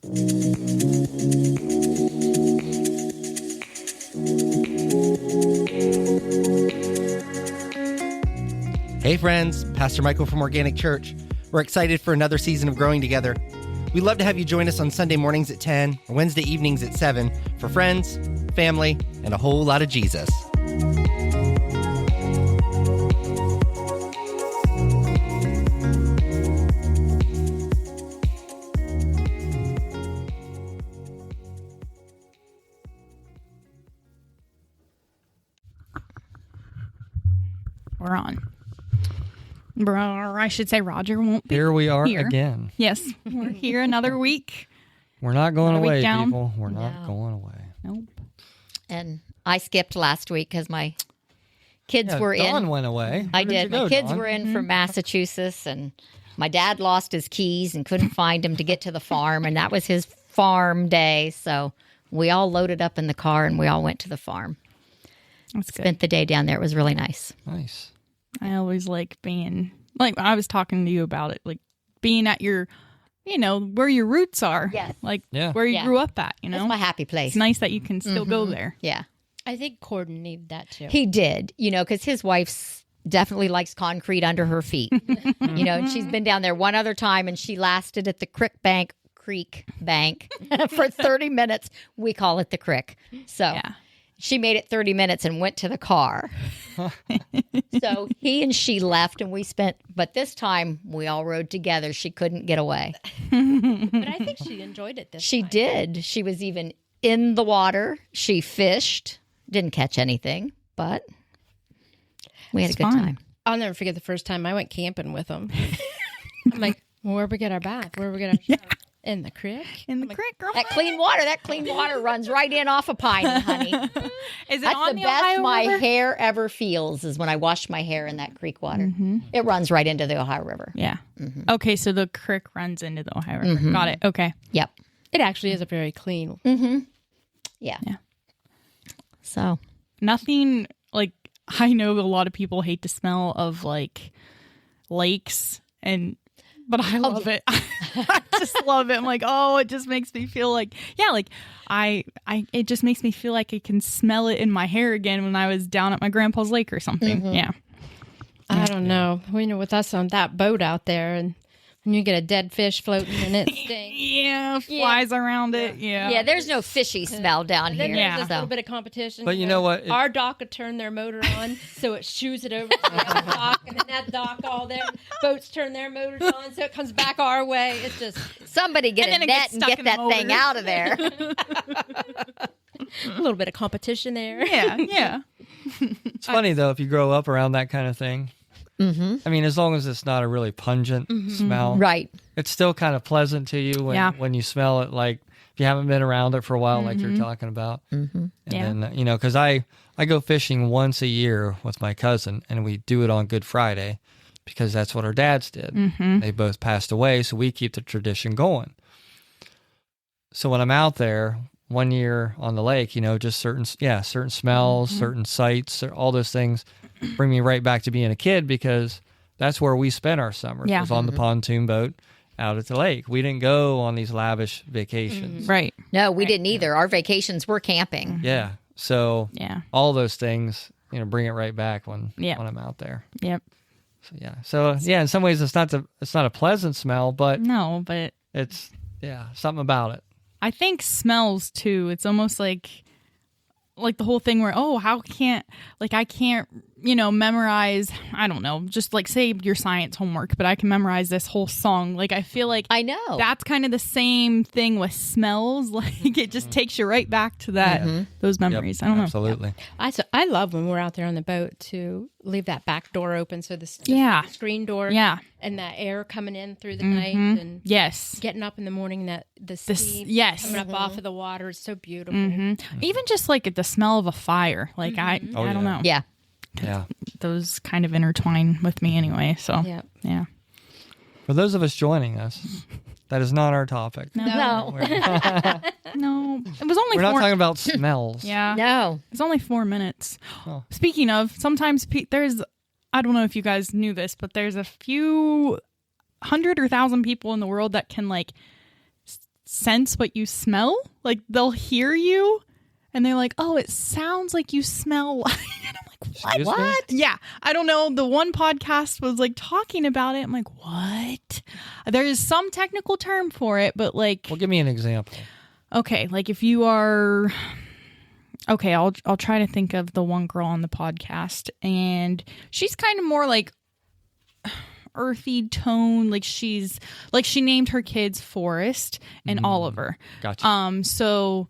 Hey friends, Pastor Michael from Organic Church. We're excited for another season of growing together. We'd love to have you join us on Sunday mornings at 10 or Wednesday evenings at 7 for friends, family, and a whole lot of Jesus. We're on. I should say Roger won't be Here we are here. again. Yes, we're here another week. We're not going Another away, week down. people. We're not No. going away. Nope. And I skipped last week because my kids were Dawn in. went away. I Where did. you My go, kids Dawn? were in from Massachusetts, and my dad lost his keys and couldn't find them to get to the farm, and that was his farm day. So we all loaded up in the car, and we all went to the farm. That's good. Spent the day down there. It was really nice. Nice. I always like being, like I was talking to you about it, like being at your, where your roots are. Yes. Like Yeah. where you Yeah. grew up at, It's my happy place. It's nice that you can still go there. Yeah. I think Corden needed that too. He did, because his wife definitely likes concrete under her feet. And she's been down there one other time, and she lasted at the Creek Bank for 30 minutes. We call it the Crick. So Yeah. she made it 30 minutes and went to the car. So he and she left, and but this time we all rode together. She couldn't get away. But I think she enjoyed it this She time. did. She was even in the water. She fished. Didn't catch anything, but we had It's a good fun. time. I'll never forget the first time I went camping with them. I'm like, well, where we get our bath? Where we get our shower? In the creek? In the creek, girl. That clean water runs right in off of Piney, honey. Is it That's on the the best Ohio my River? hair ever feels is when I wash my hair in that creek water. It runs right into the Ohio River. Yeah. Okay, so the creek runs into the Ohio River. Got it. Okay. Yep. It actually is a very clean. Yeah. Yeah. So Nothing like, I know a lot of people hate the smell of like lakes but I love it. I just love it. I'm like, oh, it just makes me feel like, it just makes me feel like I can smell it in my hair again when I was down at my grandpa's lake or something. Yeah. I don't know. With us on that boat out there, and when you get a dead fish floating and it stinks. Yeah, flies around it. yeah, there's no fishy smell down Then here. there's Yeah. a little bit of competition. But you know what? Our dock would turn their motor on, so it shoos it over to the other dock, and then that dock, all their boats turn their motors on, so it comes back our way. It's just Somebody get And a then it net gets and stuck get in the that thing motor. out of there. a little bit of competition there. Yeah. It's funny, though, if you grow up around that kind of thing. Mm-hmm. I mean, as long as it's not a really pungent smell, Right. it's still kind of pleasant to you when you smell it, like if you haven't been around it for a while, like you're talking about. Mm-hmm. And then, because I go fishing once a year with my cousin, and we do it on Good Friday because that's what our dads did. They both passed away, so we keep the tradition going. So when I'm out there one year on the lake, just certain smells, certain sights, all those things bring me right back to being a kid, because that's where we spent our summers, Yeah. was on the pontoon boat out at the lake. We didn't go on these lavish vacations. Right. No, we didn't either. Our vacations were camping. Yeah. So Yeah. all those things, bring it right back when I'm out there. Yep. So in some ways it's not a pleasant smell, but No, but it's something about it. I think smells too. It's almost like the whole thing where, I can't, memorize, I don't know, just like say your science homework, but I can memorize this whole song. Like, I feel like I know. that's kind of the same thing with smells. Like, it just takes you right back to those memories. I don't know. Absolutely. I love when we're out there on the boat to leave that back door open, so the screen door, Yeah. and that air coming in through the night, and Yes. getting up in the morning, that the steam yes. coming up off of the water is so beautiful. Even just like the smell of a fire. Like, I don't know. Yeah. Yeah. Those kind of intertwine with me anyway. So, Yeah. yeah. For those of us joining us, that is not our topic. No. No. It was only We're not 4 talking about smells. Yeah. No. It's only 4 minutes. Oh. Speaking of, sometimes there's, I don't know if you guys knew this, but there's a few 100 or 1,000 people in the world that can like sense what you smell. Like they'll hear you and they're like, oh, it sounds like you smell like, and I'm like, what? Yeah. I don't know. The one podcast was like talking about it. I'm like, what? There is some technical term for it, but like, well, give me an example. Okay. Like if you are, okay, I'll try to think of the one girl on the podcast, and she's kind of more like earthy tone. Like she named her kids Forrest and Oliver. Gotcha. So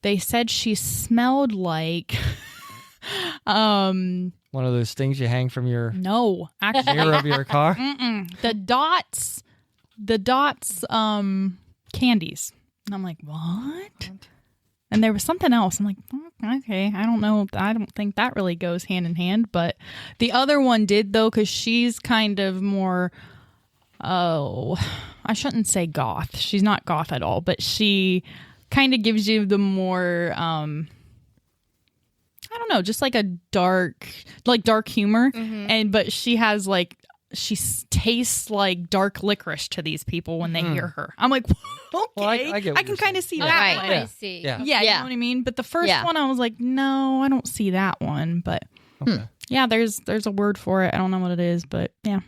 they said she smelled like one of those things you hang from your no, actually mirror of your car. the dots candies. And I'm like, what? And there was something else. I'm like, okay, I don't know. I don't think that really goes hand in hand. But the other one did, though, because she's kind of more, I shouldn't say goth. She's not goth at all. But she kind of gives you the more, I don't know, just like a dark humor. But she has like, she tastes like dark licorice to these people when they hear her. I'm like, okay, well, I can kind of see that right. one. I see. Yeah, you know what I mean? But the first one, I was like, no, I don't see that one. But yeah, there's a word for it. I don't know what it is, but yeah.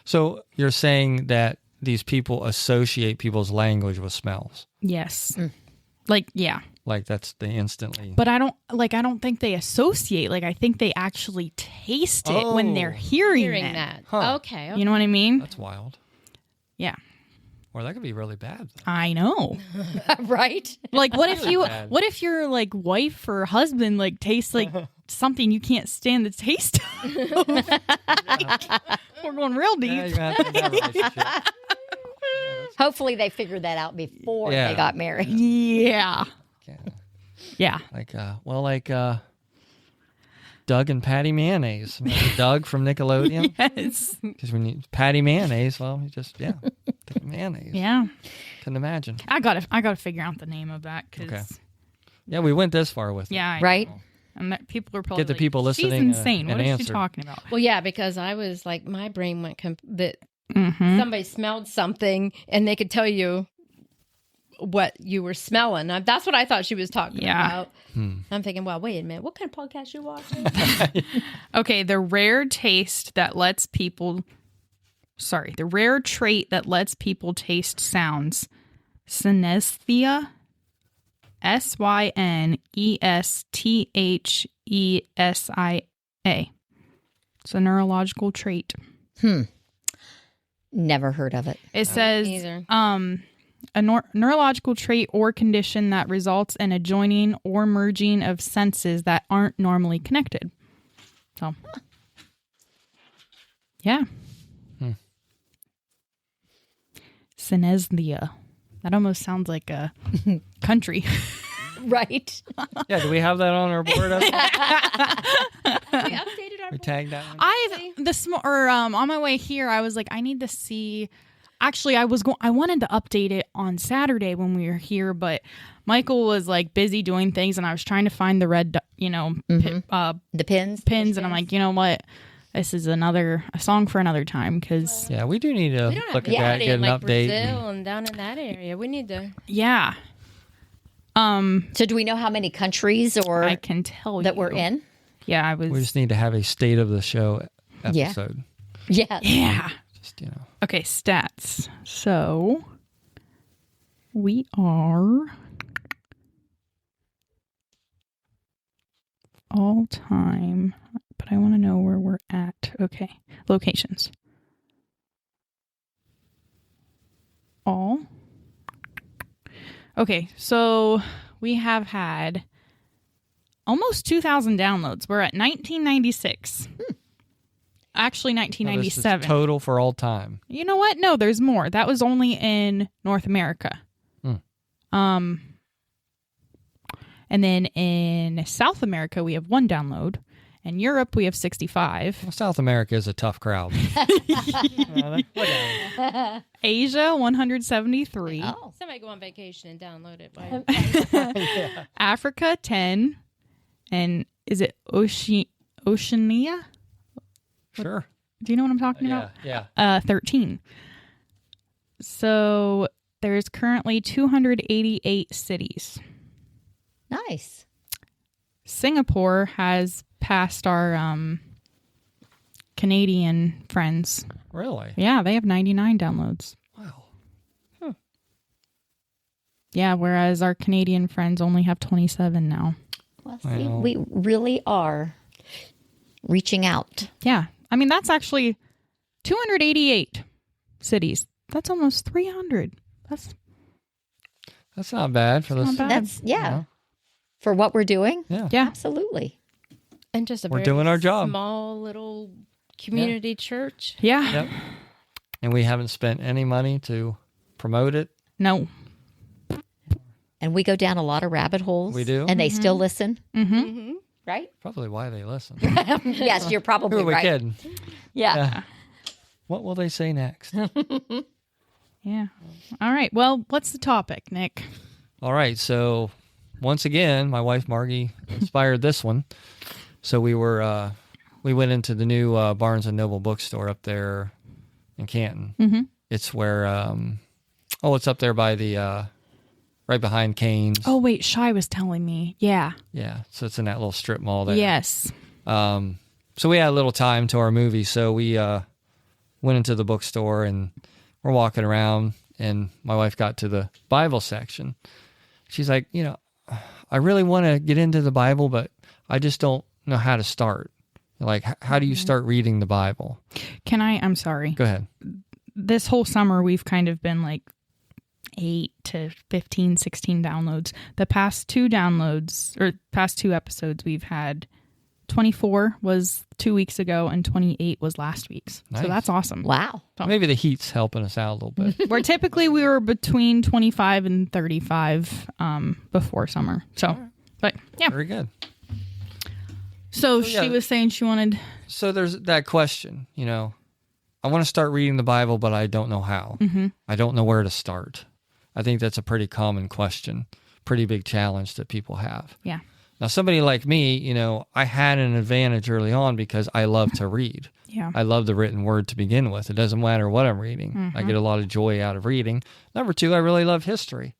So you're saying that these people associate people's language with smells? Yes. Like, yeah. Like that's the instantly. But I don't think they associate. Like, I think they actually taste it when they're hearing that. Huh. Okay. You know what I mean? That's wild. Yeah. Or that could be really bad. I know. Right? Like, what if bad. what if your like wife or husband like tastes like something you can't stand the taste of? We're going real deep. Yeah, you're gonna have to have that relationship. Hopefully they figured that out before they got married. Yeah. Yeah. Like, Doug and Patty Mayonnaise. Remember Doug from Nickelodeon? Yes. Because when you Patty Mayonnaise, well, you just think of mayonnaise. Yeah. Can imagine. I gotta figure out the name of that because. Okay. Yeah, we went this far with it. Yeah. Right? And that people are probably Get the like, people she's listening, insane. What an is answer. she talking about? Well, yeah, because I was like, my brain went that somebody smelled something and they could tell you what you were smelling. That's what I thought she was talking about. I'm thinking, well, wait a minute. What kind of podcast you watching? Okay, the rare trait that lets people taste sounds. Synesthesia. Synesthesia. It's a neurological trait. Never heard of it. It says Either. a neurological trait or condition that results in a joining or merging of senses that aren't normally connected. So, yeah. Synesthesia. That almost sounds like a country. Right? Yeah, do we have that on our board? We updated our We tagged that one? On my way here, I was like, I need to see. Actually, I wanted to update it on Saturday when we were here, but Michael was like busy doing things, and I was trying to find the red, The pins. pins, and I'm like, you know what? This is a song for another time because Yeah, we do need to We don't look have at that, anybody get in an like update. Brazil and down in that area. We need to. yeah, So do we know how many countries or I can tell that you. we're in? Yeah, I was. We just need to have a state of the show episode. Yeah. Yeah. Just, Okay, stats. So we are all time, but I want to know where we're at. Okay, locations. All. Okay, so we have had almost 2,000 downloads. We're at 1996. Actually, Well, this is 1997. total for all time. You know what? No, there's more. That was only in North America. And then in South America, we have 1 download. In Europe, we have 65. Well, South America is a tough crowd. Asia, 173. Oh. Somebody go on vacation and download it. Africa, 10. And is it Oceania? Sure. Do you know what I'm talking about? Yeah. 13. So there's currently 288 cities. Nice. Singapore has passed our Canadian friends. Really? Yeah, they have 99 downloads. Wow. Yeah, whereas our Canadian friends only have 27 now. Well, see, we really are reaching out. Yeah. I mean, that's actually 288 cities. That's almost 300. That's not bad for this. That's, yeah. You know? For what we're doing? Yeah. Absolutely. And just We're doing our job. Small little community church. Yeah. Yep. And we haven't spent any money to promote it. No. And we go down a lot of rabbit holes. We do. And they still listen. Mm-hmm. Right? Probably why they listen. Yes, you're probably Who are we right. kidding? Yeah. What will they say next? Yeah. All right. Well, what's the topic, Nick? All right. So once again, my wife Margie inspired this one. So we went into the new Barnes and Noble bookstore up there in Canton. Mm-hmm. It's where it's up there by the right behind Cane's. Oh, wait. Shai was telling me. Yeah. Yeah. So it's in that little strip mall there. Yes. So we had a little time to our movie. So we went into the bookstore and we're walking around, and my wife got to the Bible section. She's like, I really want to get into the Bible, but I just don't know how to start. Like, how do you start reading the Bible? I'm sorry. Go ahead. This whole summer, we've kind of been like 8 to 15, 16 downloads. The past two episodes, we've had 24 was 2 weeks ago, and 28 was last week's. Nice. So that's awesome. Wow. Maybe the heat's helping us out a little bit. We were between 25 and 35 before summer. So, but yeah. Very good. So she was saying she wanted. So there's that question, I want to start reading the Bible, but I don't know how. Mm-hmm. I don't know where to start. I think that's a pretty common question, pretty big challenge that people have. Yeah. Now, somebody like me, I had an advantage early on because I love to read. Yeah. I love the written word to begin with. It doesn't matter what I'm reading. Mm-hmm. I get a lot of joy out of reading. Number two, I really love history.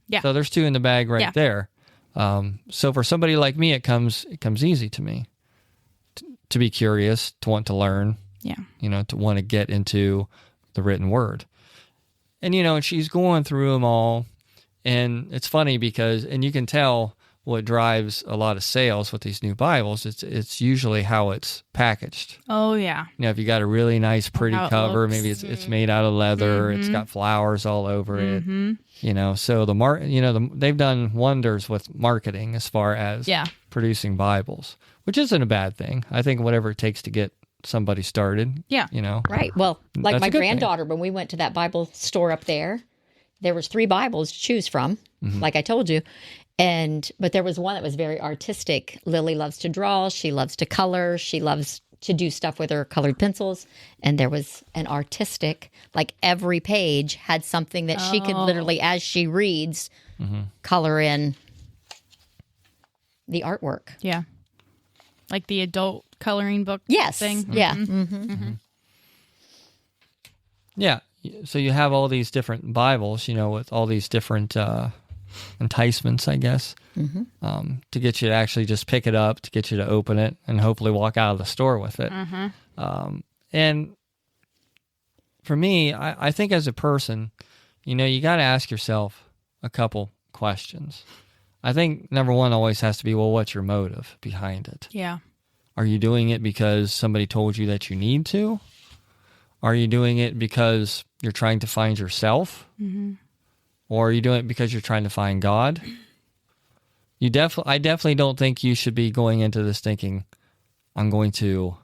Yeah. So there's two in the bag right there. So for somebody like me, it comes easy to me to be curious, to want to learn. Yeah. To want to get into the written word. And, and she's going through them all. And it's funny because, and you can tell what drives a lot of sales with these new Bibles, it's usually how it's packaged. Oh, yeah. If you got a really nice, pretty cover, maybe it's made out of leather, Mm-hmm. it's got flowers all over Mm-hmm. it. So they've done wonders with marketing as far as producing Bibles, which isn't a bad thing. I think whatever it takes to get somebody started. Yeah. Right. Well, like That's my a good thing. granddaughter, when we went to that Bible store up there was 3 Bibles to choose from, like I told you. But there was one that was very artistic. Lily loves to draw. She loves to color. She loves to do stuff with her colored pencils. And there was an artistic, like every page had something that she could literally, as she reads, color in the artwork. Yeah. Like the adult coloring book thing. Yeah. Yeah. So you have all these different Bibles, with all these different enticements, I guess, to get you to actually just pick it up, to get you to open it, and hopefully walk out of the store with it. And for me, I think as a person, you got to ask yourself a couple questions. I think number one always has to be, well, what's your motive behind it? Yeah. Are you doing it because somebody told you that you need to? Are you doing it because you're trying to find yourself? Or are you doing it because you're trying to find God? I definitely don't think you should be going into this thinking, I'm going to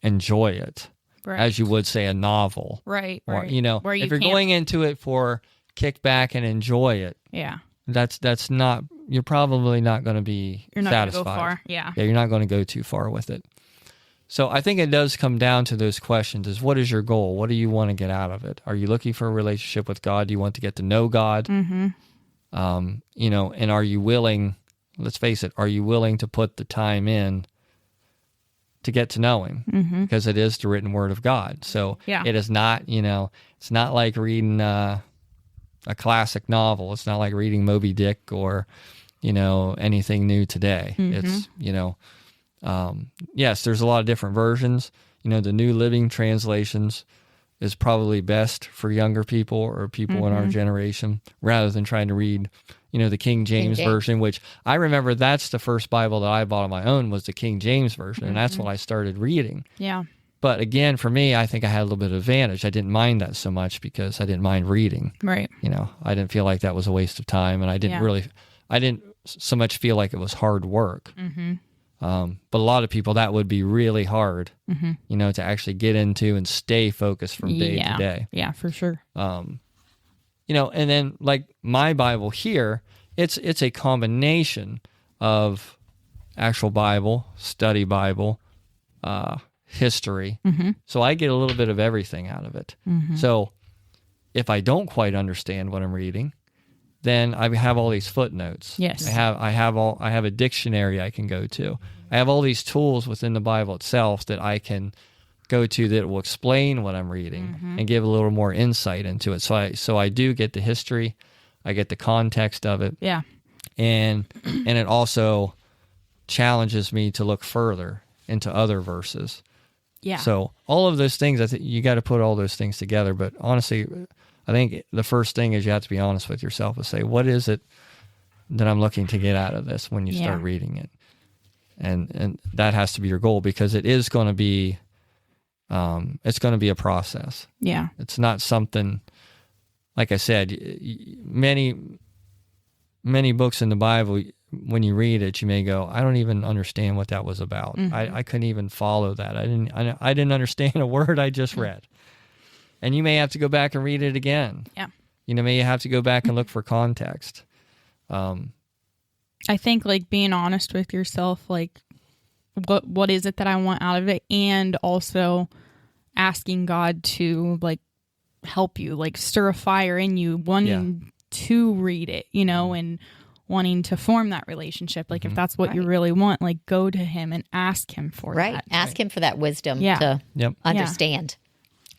enjoy it, as you would say a novel. Right. Or, Where if you're going into it for kick back and enjoy it, that's not, you're probably not going to be You're not satisfied. going to go far. Yeah. Yeah, you're not going to go too far with it. So I think it does come down to those questions: is what is your goal? What do you want to get out of it? Are you looking for a relationship with God? Do you want to get to know God? Mm-hmm. And are you willing, let's face it, are you willing to put the time in to get to know Him? Mm-hmm. Because it is the written word of God. So it is not, it's not like reading, a classic novel. It's not like reading Moby Dick or, anything new today. It's, yes, there's a lot of different versions. The New Living Translations is probably best for younger people or people in our generation, rather than trying to read, the King James Version, which I remember that's the first Bible that I bought on my own, was the King James Version, and that's what I started reading. Yeah. But again, for me, I think I had a little bit of advantage. I didn't mind that so much because I didn't mind reading. Right. I didn't feel like that was a waste of time, and I didn't so much feel like it was hard work. But a lot of people, that would be really hard, to actually get into and stay focused from day to day. Yeah, for sure. And then like my Bible here, it's a combination of actual Bible, study Bible, history. So I get a little bit of everything out of it. So if I don't quite understand what I'm reading, then I have all these footnotes. Yes. I have a dictionary I can go to. I have all these tools within the Bible itself that I can go to that will explain what I'm reading and give a little more insight into it. So I do get the history, I get the context of it. Yeah. And it also challenges me to look further into other verses. Yeah. So all of those things, I think you got to put all those things together. But honestly, I think the first thing is you have to be honest with yourself and say, what is it that I'm looking to get out of this when you start reading it? And that has to be your goal, because it is going to be, it's going to be a process. Yeah. It's not something, like I said, many books in the Bible, when you read it, you may go, I don't even understand what that was about. I couldn't even follow that. I didn't understand a word I just read. And you may have to go back and read it again. Yeah. May have to go back and look for context. I think like being honest with yourself, like what is it that I want out of it, and also asking God to like help you, like stir a fire in you, wanting to read it, and wanting to form that relationship. Like if that's what you really want, like go to him and ask him for that. Ask him for that wisdom to understand.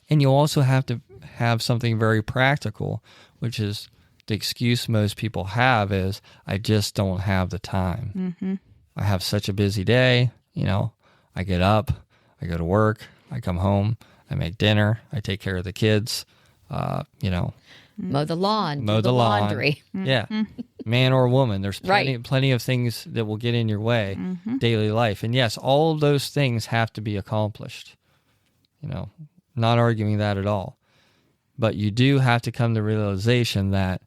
And you also have to have something very practical, which is the excuse most people have is, I just don't have the time. I have such a busy day. I get up, I go to work, I come home, I make dinner, I take care of the kids, mow the lawn, mow the laundry. Yeah. Man or woman, there's plenty of things that will get in your way, daily life. And yes, all of those things have to be accomplished. Not arguing that at all. But you do have to come to the realization that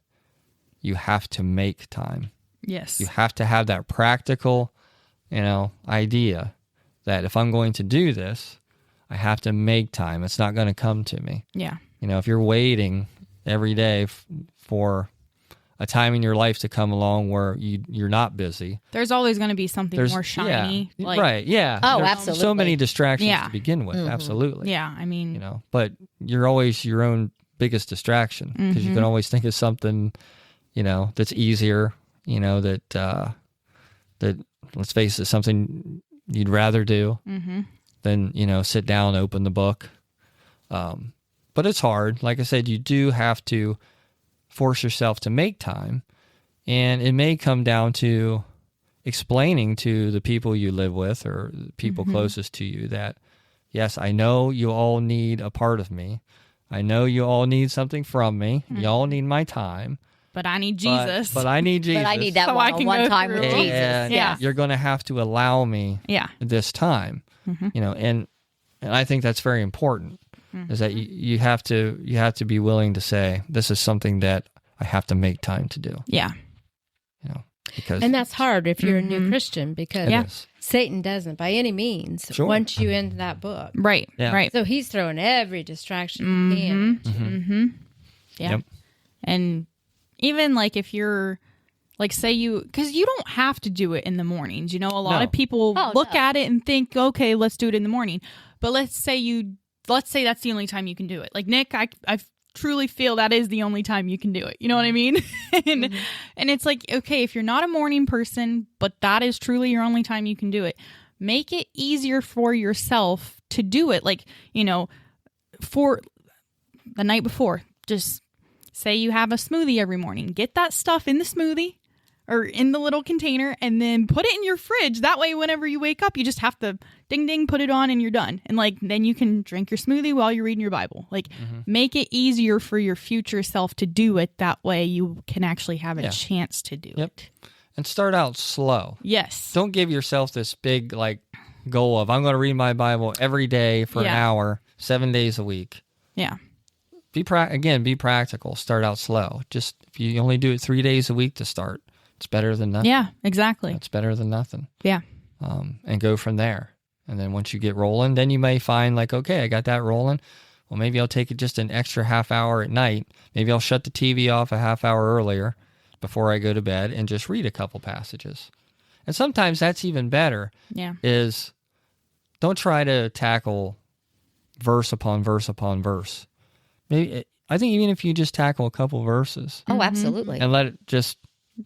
you have to make time. Yes. You have to have that practical, idea that if I'm going to do this, I have to make time. It's not going to come to me. Yeah. If you're waiting every day for a time in your life to come along where you're not busy, there's always going to be something more shiny. Yeah, right. Yeah. Oh, There's absolutely. so many distractions to begin with. Absolutely. Yeah. I mean, but you're always your own biggest distraction, because you can always think of something, that's easier, that let's face it, something you'd rather do than, sit down, open the book. But it's hard. Like I said, you do have to force yourself to make time. And it may come down to explaining to the people you live with or the people closest to you that, yes, I know you all need a part of me. I know you all need something from me. You all need my time. But I need Jesus. But I need Jesus. But I need that one-on-one time with Jesus. And you're going to have to allow me this time. And I think that's very important. Is that you have to be willing to say, this is something that I have to make time to do. Yeah. And that's hard if you're a new Christian, because Satan doesn't by any means want you into that book. Right. Yeah. Right. So he's throwing every distraction he can. Yeah. Yep. And even like if you're like, say because you don't have to do it in the mornings. A lot of people look at it and think, okay, let's do it in the morning. But let's say that's the only time you can do it. Like Nick, I truly feel that is the only time you can do it. You know what I mean? And it's like, okay, if you're not a morning person, but that is truly your only time you can do it, make it easier for yourself to do it. Like, for the night before, just say you have a smoothie every morning. Get that stuff in the smoothie or in the little container and then put it in your fridge. That way, whenever you wake up, you just have to ding, ding, put it on and you're done. And like, then you can drink your smoothie while you're reading your Bible. Like, make it easier for your future self to do it. That way you can actually have a chance to do it. And start out slow. Yes. Don't give yourself this big, like, goal of, I'm going to read my Bible every day for an hour, 7 days a week. Yeah. Be practical. Start out slow. Just, if you only do it 3 days a week to start, it's better than nothing. Yeah, exactly. It's better than nothing. Yeah. And go from there. And then once you get rolling, then you may find like, okay, I got that rolling. Well, maybe I'll take it just an extra half hour at night. Maybe I'll shut the TV off a half hour earlier before I go to bed and just read a couple passages. And sometimes that's even better. Yeah. Is don't try to tackle verse upon verse upon verse. Maybe I think even if you just tackle a couple verses. Oh, absolutely. And let it just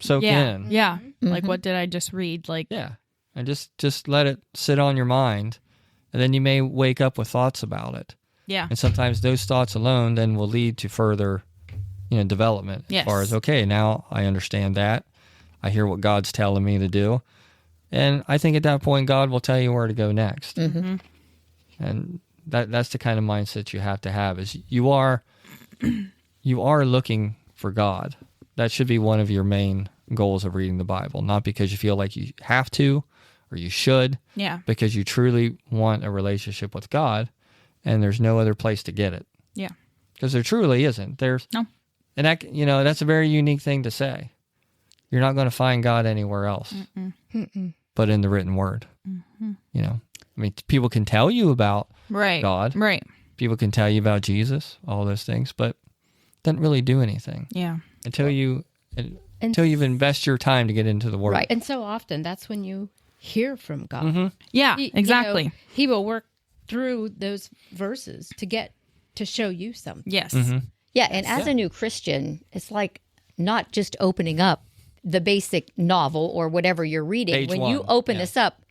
soak in. Yeah. Like, what did I just read? Like, and just let it sit on your mind, and then you may wake up with thoughts about it. Yeah. And sometimes those thoughts alone then will lead to further, development. As far as, okay, now I understand that. I hear what God's telling me to do. And I think at that point, God will tell you where to go next. Mm-hmm. And that's the kind of mindset you have to have, is you are looking for God. That should be one of your main goals of reading the Bible, not because you feel like you have to or you should, because you truly want a relationship with God, and there's no other place to get it. Yeah. Because there truly isn't. No. And that, that's a very unique thing to say. You're not going to find God anywhere else but in the written word. People can tell you about God. Right. People can tell you about Jesus, all those things, but it doesn't really do anything. Yeah. Until you've invested your time to get into the word. Right. And so often that's when you hear from God. Mm-hmm. Yeah, exactly. He will work through those verses to show you something. Yes. Mm-hmm. Yeah, and as a new Christian, it's like not just opening up the basic novel or whatever you're reading. Page when one. you open this up,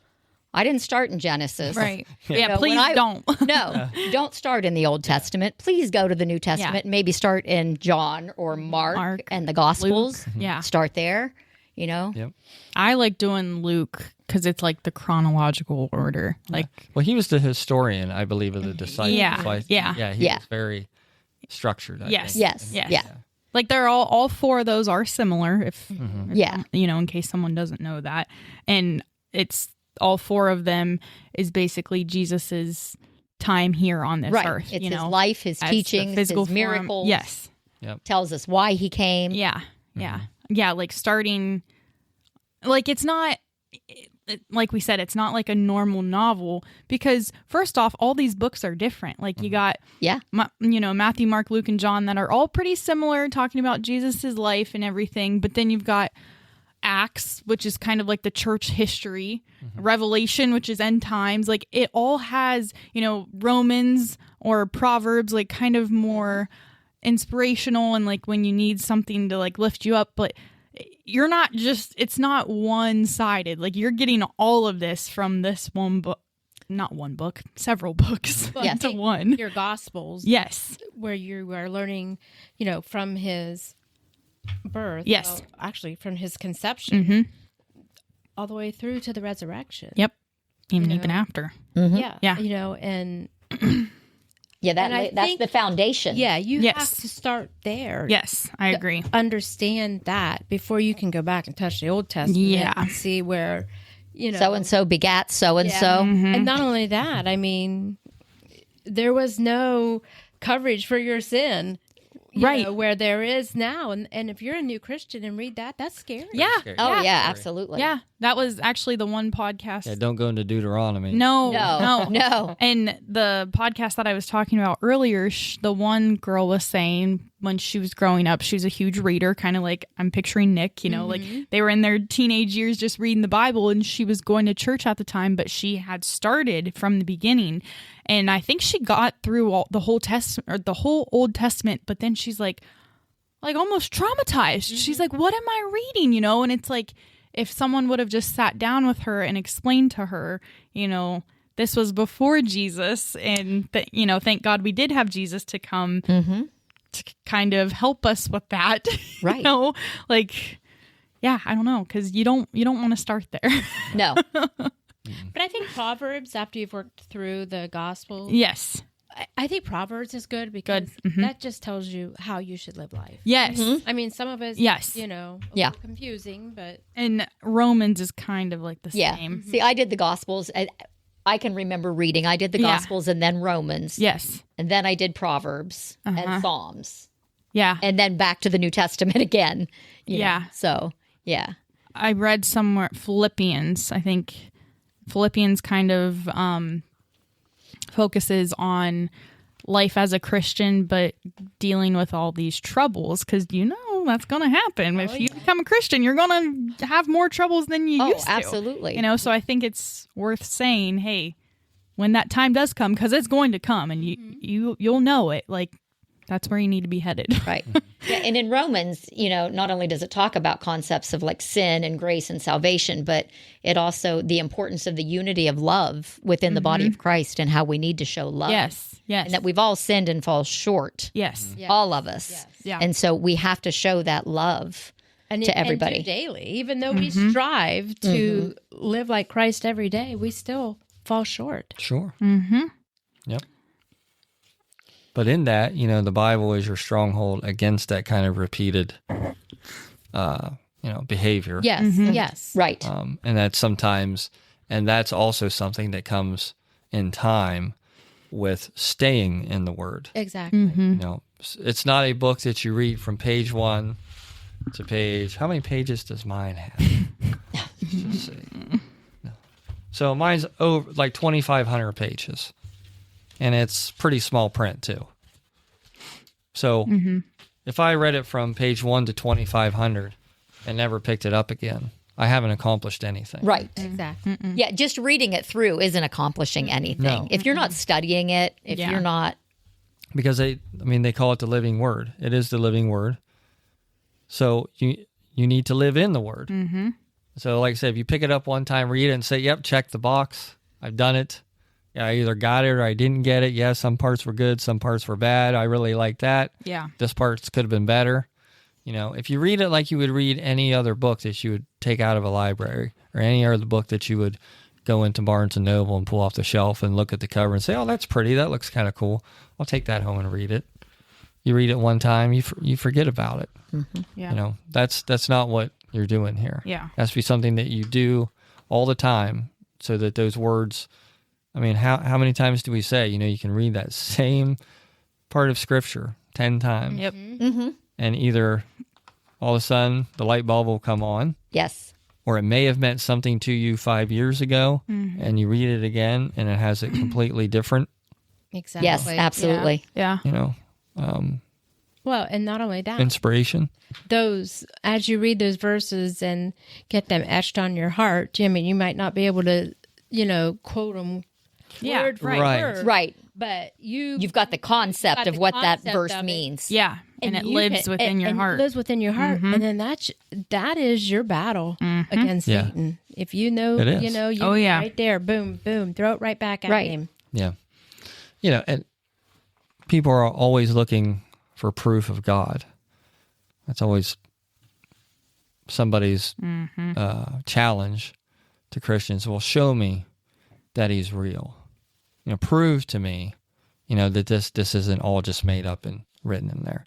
I didn't start in Genesis. Right. Yeah, Please don't. No, don't start in the Old Testament. Please go to the New Testament and maybe start in John or Mark and the Gospels. Luke. Yeah. Start there, Yep. I like doing Luke because it's like the chronological order. Like, Well, he was the historian, I believe, of the disciples. Yeah. So he was very structured, I think. Yes. Yeah. Like, they're all four of those are similar. If Yeah. in case someone doesn't know that, and it's all four of them is basically Jesus's time here on this earth. It's his life, his teachings, his miracles. Yes. Yep. Tells us why he came. Yeah. Yeah. Yeah. Like, starting, like, it's not, like we said, it's not like a normal novel, because first off, all these books are different. Like, you got, Matthew, Mark, Luke, and John that are all pretty similar, talking about Jesus's life and everything. But then you've got Acts, which is kind of like the church history, Revelation, which is end times. Like, it all has, Romans or Proverbs, like, kind of more inspirational, and like when you need something to like lift you up. But you're not just, it's not one-sided. Like, you're getting all of this from this one book, not one book, several books into one. Your Gospels. Yes. Where you are learning, from his birth. Yes. Well, actually, from his conception all the way through to the resurrection. Yep. Even after. Yeah. Yeah. And that's the foundation. yeah, you have to start there. Yes, I agree. Understand that before you can go back and touch the Old Testament and see where, so and so begat so and so. And not only that, I mean, there was no coverage for your sin. Where there is now. And if you're a new Christian and read that, that's scary. Yeah. Scary. Oh, yeah, absolutely. Yeah. That was actually the one podcast. Yeah, don't go into Deuteronomy. No. And the podcast that I was talking about earlier, the one girl was saying when she was growing up, she was a huge reader, kind of like I'm picturing Nick, like they were in their teenage years just reading the Bible, and she was going to church at the time, but she had started from the beginning. And I think she got through the whole Old Testament, but then she's like almost traumatized. She's like, what am I reading? And it's like, if someone would have just sat down with her and explained to her, this was before Jesus, and thank God we did have Jesus to come to kind of help us with that. Right. You know, like, yeah, I don't know, because you don't want to start there. No. But I think Proverbs, after you've worked through the Gospel, Yes. I think Proverbs is good because that just tells you how you should live life. Yes. I mean, some of it's, Yes. you know, a Yeah. little confusing, but And Romans is kind of like the same. See, I did the Gospels. I can remember reading. I did the Gospels and then Romans. Yes. And then I did Proverbs and Psalms. Yeah. And then back to the New Testament again. You know. So, yeah. I read somewhere Philippians. I think Philippians kind of focuses on life as a Christian, but dealing with all these troubles, because that's going to happen. If you become a Christian, you're going to have more troubles than you used to. Absolutely. You know, so I think it's worth saying, hey, when that time does come, because it's going to come, and you'll know it. Like, that's where you need to be headed. Right. Yeah, and in Romans, not only does it talk about concepts of like sin and grace and salvation, but it also the importance of the unity of love within the body of Christ and how we need to show love. Yes. Yes. And that we've all sinned and fall short. Yes. All of us. Yes. Yeah. And so we have to show that love to everybody. And do daily. Even though we strive to live like Christ every day, we still fall short. Sure. Mm-hmm. Yep. But in that, the Bible is your stronghold against that kind of repeated, behavior. Yes. Yes. Right. And that's also something that comes in time with staying in the Word. Exactly. It's not a book that you read from page 1 to page. How many pages does mine have? Let's just see. No. So mine's over like 2,500 pages. And it's pretty small print, too. So if I read it from page 1 to 2,500 and never picked it up again, I haven't accomplished anything. Right. Exactly. Yeah, just reading it through isn't accomplishing anything. No. If you're not studying it, if you're not... Because they call it the living Word. It is the living Word. So you need to live in the Word. Mm-hmm. So like I said, if you pick it up one time, read it and say, yep, check the box. I've done it. Yeah, I either got it or I didn't get it. Yeah, some parts were good, some parts were bad. I really like that. Yeah. This parts could have been better. If you read it like you would read any other book that you would take out of a library or any other book that you would go into Barnes & Noble and pull off the shelf and look at the cover and say, oh, that's pretty. That looks kind of cool. I'll take that home and read it. You read it one time, you forget about it. Mm-hmm. Yeah. That's not what you're doing here. Yeah. It has to be something that you do all the time so that those words... how many times do we say, you can read that same part of Scripture 10 times? Yep. Mm-hmm. And either all of a sudden the light bulb will come on. Yes. Or it may have meant something to you 5 years ago, and you read it again, and it has it completely different. Exactly. Yes, absolutely. Yeah. Well, and not only that, Inspiration. as you read those verses and get them etched on your heart, you might not be able to, quote them word for word. Right. But you've got the concept of what that verse means. Yeah. And it lives within your heart. It lives within your heart. And then that is your battle against Satan. If you know, It is. right there, boom, boom, throw it right back at him. Yeah. And people are always looking for proof of God. That's always somebody's challenge to Christians. Well, show me that he's real. Prove to me, that this isn't all just made up and written in there.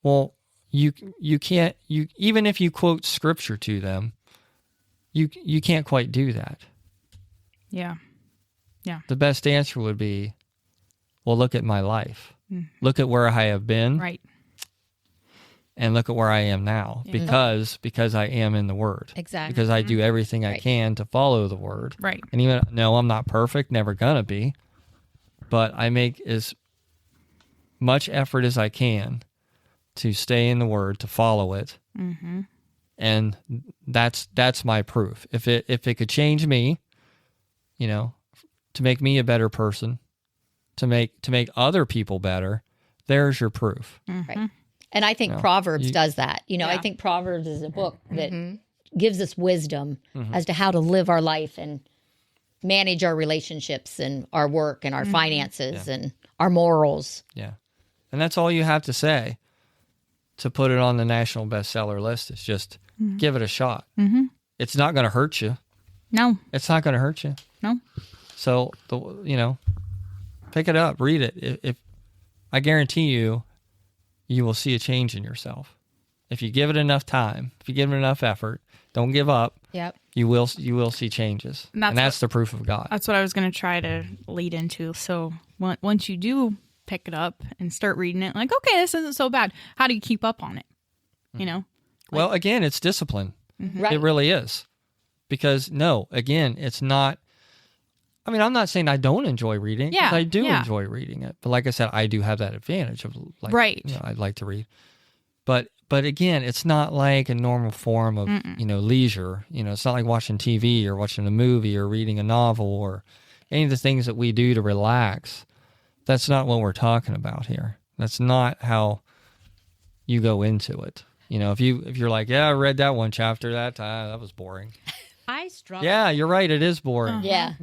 Well, you can't, even if you quote Scripture to them, you can't quite do that. Yeah. Yeah. The best answer would be, well, look at my life. Look at where I have been. Right. And look at where I am now because I am in the Word. Exactly. Because I do everything I can to follow the Word. Right. And even though I'm not perfect, never gonna be, but I make as much effort as I can to stay in the Word, to follow it. Mm-hmm. And that's my proof. If it could change me, to make me a better person, to make other people better, there's your proof. Mm-hmm. Right. And I think Proverbs does that. I think Proverbs is a book that gives us wisdom as to how to live our life and manage our relationships and our work and our finances and our morals. Yeah. And that's all you have to say to put it on the national bestseller list is just give it a shot. Mm-hmm. It's not going to hurt you. No. It's not going to hurt you. No. So, pick it up, read it. If I guarantee you will see a change in yourself. If you give it enough time, if you give it enough effort, don't give up. Yep. You will see changes. And that's the proof of God. That's what I was going to try to lead into. So once you do pick it up and start reading it, like, okay, this isn't so bad. How do you keep up on it? You know? Well, again, it's discipline. Right. It really is. Because, it's not... I mean, I'm not saying I don't enjoy reading. Yeah, I do enjoy reading it. But like I said, I do have that advantage of, like, right. I'd like to read. But again, it's not like a normal form of, leisure. It's not like watching TV or watching a movie or reading a novel or any of the things that we do to relax. That's not what we're talking about here. That's not how you go into it. If you're like, yeah, I read that one chapter that time, that was boring. I struggle. Yeah, you're right. It is boring. Yeah.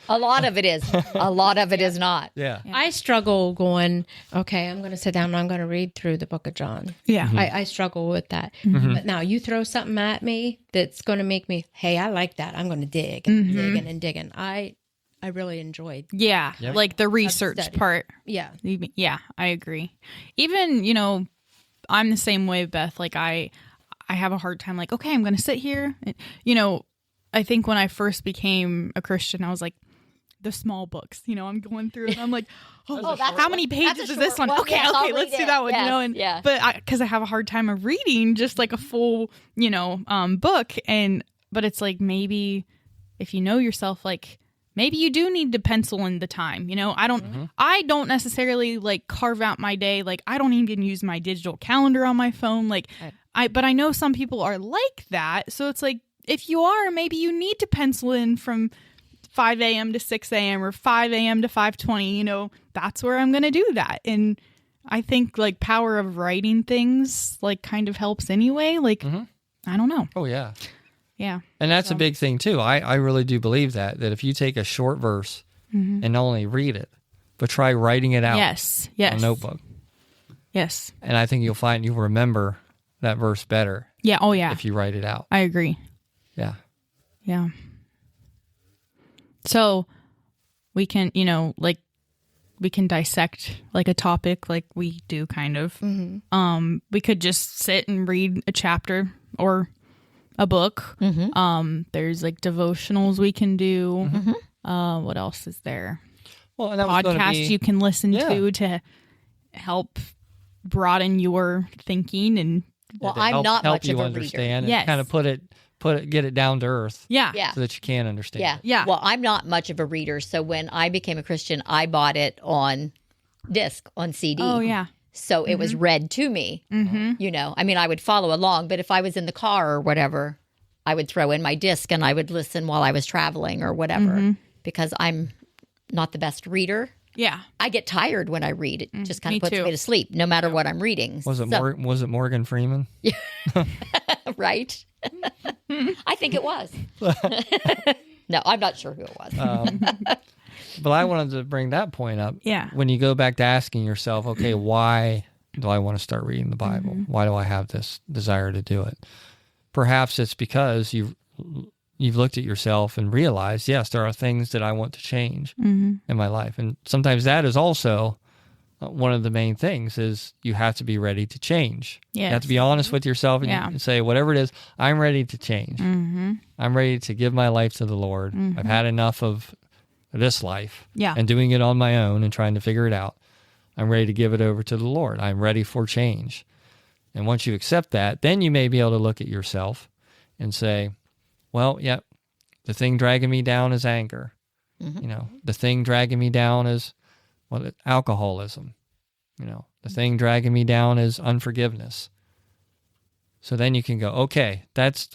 A lot of it is. A lot of it is not. Yeah. I struggle going, okay, I'm going to sit down and I'm going to read through the book of John. Yeah. I struggle with that. But now you throw something at me that's going to make me, hey, I like that. I'm going to dig and digging and digging. I really enjoyed. Yeah. Yep. Like the research part. Yeah. Yeah, I agree. Even, I'm the same way, Beth. Like I have a hard time like, okay, I'm going to sit here. I think when I first became a Christian, I was like, the small books, I'm going through and I'm like, how many pages is this one? Okay, yes, okay, let's do that one, Yes, but because I have a hard time of reading just like a full, book. But it's like, maybe if you know yourself, like maybe you do need to pencil in the time, I don't necessarily like carve out my day. Like I don't even use my digital calendar on my phone. Like but I know some people are like that. So it's like, if you are, maybe you need to pencil in from 5 a.m. to 6 a.m. or 5 a.m. to 5:20, that's where I'm going to do that. And I think like power of writing things like kind of helps anyway. Like, I don't know. Oh, yeah. Yeah. And that's a big thing too. I really do believe that if you take a short verse and not only read it, but try writing it out yes. on a notebook. Yes. And I think you'll find you'll remember that verse better. Yeah. Oh, yeah. If you write it out. I agree. Yeah. Yeah. So we can, we can dissect like a topic like we do kind of. We could just sit and read a chapter or a book. There's like devotionals we can do. What else is there? Well, and that podcasts you can listen to help broaden your thinking and I'm not help much you of a understand reader. and kind of get it down to earth. Yeah. So that you can understand. Yeah. Yeah. Well, I'm not much of a reader. So when I became a Christian, I bought it on disc, on CD. Oh, yeah. So it was read to me. I mean, I would follow along, but if I was in the car or whatever, I would throw in my disc and I would listen while I was traveling or whatever, because I'm not the best reader. Yeah. I get tired when I read. It just kind me of puts too. me to sleep, no matter what I'm reading. Was it Morgan Freeman? Right? I think it was. No, I'm not sure who it was. But I wanted to bring that point up. Yeah. When you go back to asking yourself, okay, why do I want to start reading the Bible? Why do I have this desire to do it? Perhaps it's because you've looked at yourself and realized, yes, there are things that I want to change in my life. And sometimes that is also one of the main things is you have to be ready to change. Yes. You have to be honest with yourself and say, whatever it is, I'm ready to change. I'm ready to give my life to the Lord. I've had enough of this life and doing it on my own and trying to figure it out. I'm ready to give it over to the Lord. I'm ready for change. And once you accept that, then you may be able to look at yourself and say, well, the thing dragging me down is anger. The thing dragging me down is alcoholism. The thing dragging me down is unforgiveness. So then you can go, okay, that's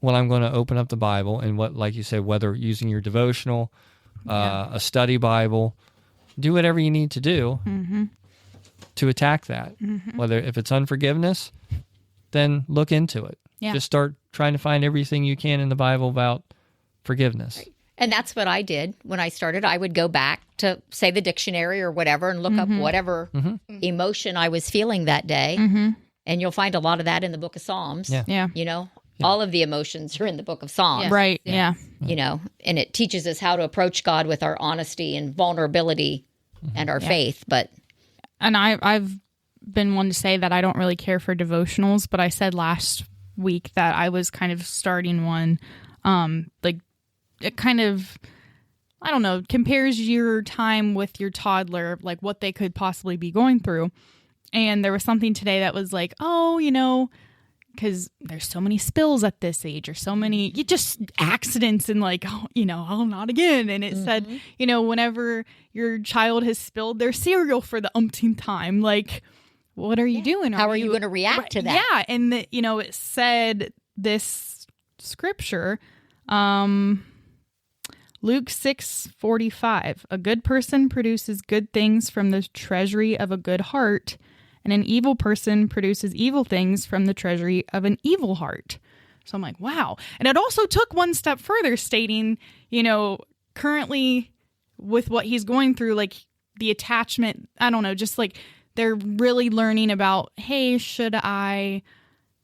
what I'm going to open up the Bible and what, like you said, whether using your devotional, a study Bible, do whatever you need to do to attack that. Whether if it's unforgiveness, then look into it. Yeah. Just start trying to find everything you can in the Bible about forgiveness. And that's what I did when I started. I would go back to, say, the dictionary or whatever and look up whatever emotion I was feeling that day. And you'll find a lot of that in the book of Psalms. Yeah. You know, all of the emotions are in the book of Psalms. Right. Yeah. You know, and it teaches us how to approach God with our honesty and vulnerability and our faith. And I've been one to say that I don't really care for devotionals, but I said last week that I was kind of starting one. Like, it kind of, I don't know, compares your time with your toddler, like what they could possibly be going through. And there was something today that was like, oh, you know, because there's so many spills at this age, or so many just accidents, and like, oh, you know, oh, not again. And it said, you know, whenever your child has spilled their cereal for the umpteenth time, like, what are you doing? How are you going to react to that? Yeah. And, you know, it said this scripture, Luke 6:45, a good person produces good things from the treasury of a good heart, and an evil person produces evil things from the treasury of an evil heart. So I'm like, wow. And it also took one step further, stating, you know, currently with what he's going through, like the attachment, I don't know, just like they're really learning about, hey,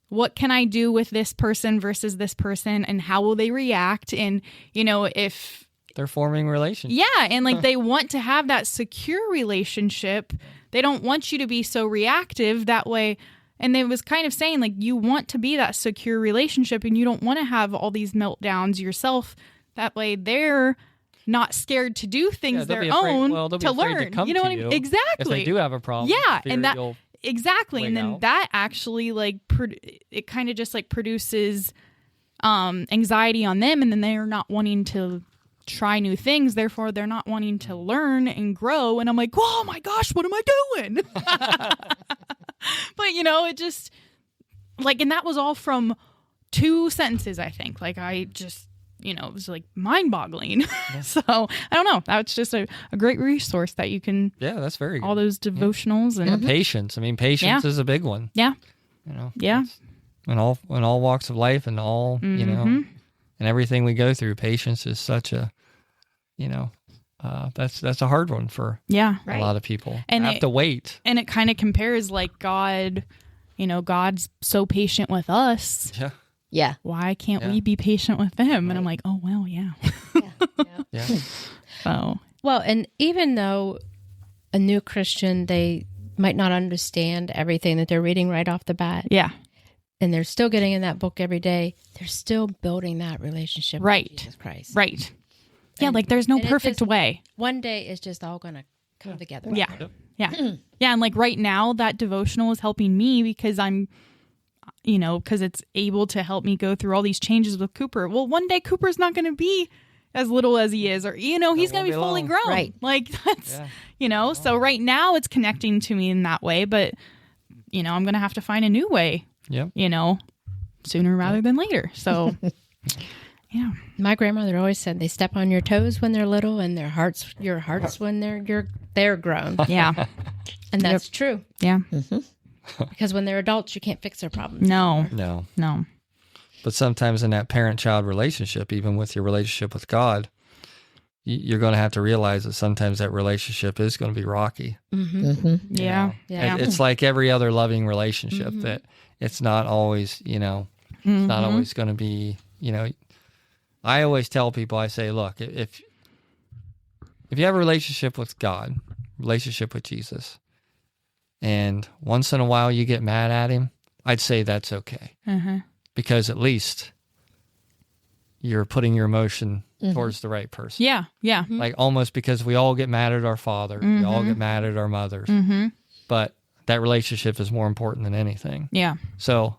what can I do with this person versus this person, and how will they react? And, you know, if they're forming relationships. Yeah. And like they want to have that secure relationship. They don't want you to be so reactive that way. And they was kind of saying, like, you want to be that secure relationship, and you don't want to have all these meltdowns yourself. That way they're not scared to do things their own to learn. You know what I mean? Exactly. If they do have a problem. Yeah. And that, exactly. And then that actually like, it kind of just like produces anxiety on them. And then they're not wanting to try new things. Therefore, they're not wanting to learn and grow. And I'm like, oh my gosh, what am I doing? But, you know, it just like, and that was all from 2 sentences, I think. Like, I just, you know, it was like mind boggling. Yeah. So I don't know. That's just a great resource that you can. Yeah, that's very good. All those devotionals and patience. I mean, patience is a big one. Yeah. You know. Yeah. In all walks of life and all, you know, and everything we go through, patience is such a, you know, that's a hard one for a lot of people. And have to wait. And it kind of compares like God, you know, God's so patient with us. Yeah. Yeah. Why can't we be patient with them? And I'm like, oh, well, yeah. Yeah. So. Well, and even though a new Christian, they might not understand everything that they're reading right off the bat. Yeah. And they're still getting in that book every day. They're still building that relationship with Jesus Christ. Right. Yeah, like there's no perfect way. One day it's just all going to come together. Yeah. Yeah. Yeah. And like right now, that devotional is helping me because I'm, you know, because it's able to help me go through all these changes with Cooper. Well, one day Cooper's not going to be as little as he is, or, you know, he's going to be fully grown. Right. Like that's, you know, so right now it's connecting to me in that way, but, you know, I'm going to have to find a new way, you know, sooner rather than later. So, yeah. My grandmother always said they step on your toes when they're little and your hearts when they're grown. Yeah. And that's true. Yeah. Because when they're adults, you can't fix their problems. No. But sometimes in that parent-child relationship, even with your relationship with God, you're going to have to realize that sometimes that relationship is going to be rocky. Yeah. It's like every other loving relationship that it's not always, you know, it's not always going to be, you know. I always tell people, I say, look, if you have a relationship with God, relationship with Jesus, and once in a while you get mad at him, I'd say that's okay. Because at least you're putting your emotion towards the right person. Yeah, yeah. Like almost because we all get mad at our father. We all get mad at our mothers. But that relationship is more important than anything. Yeah. So,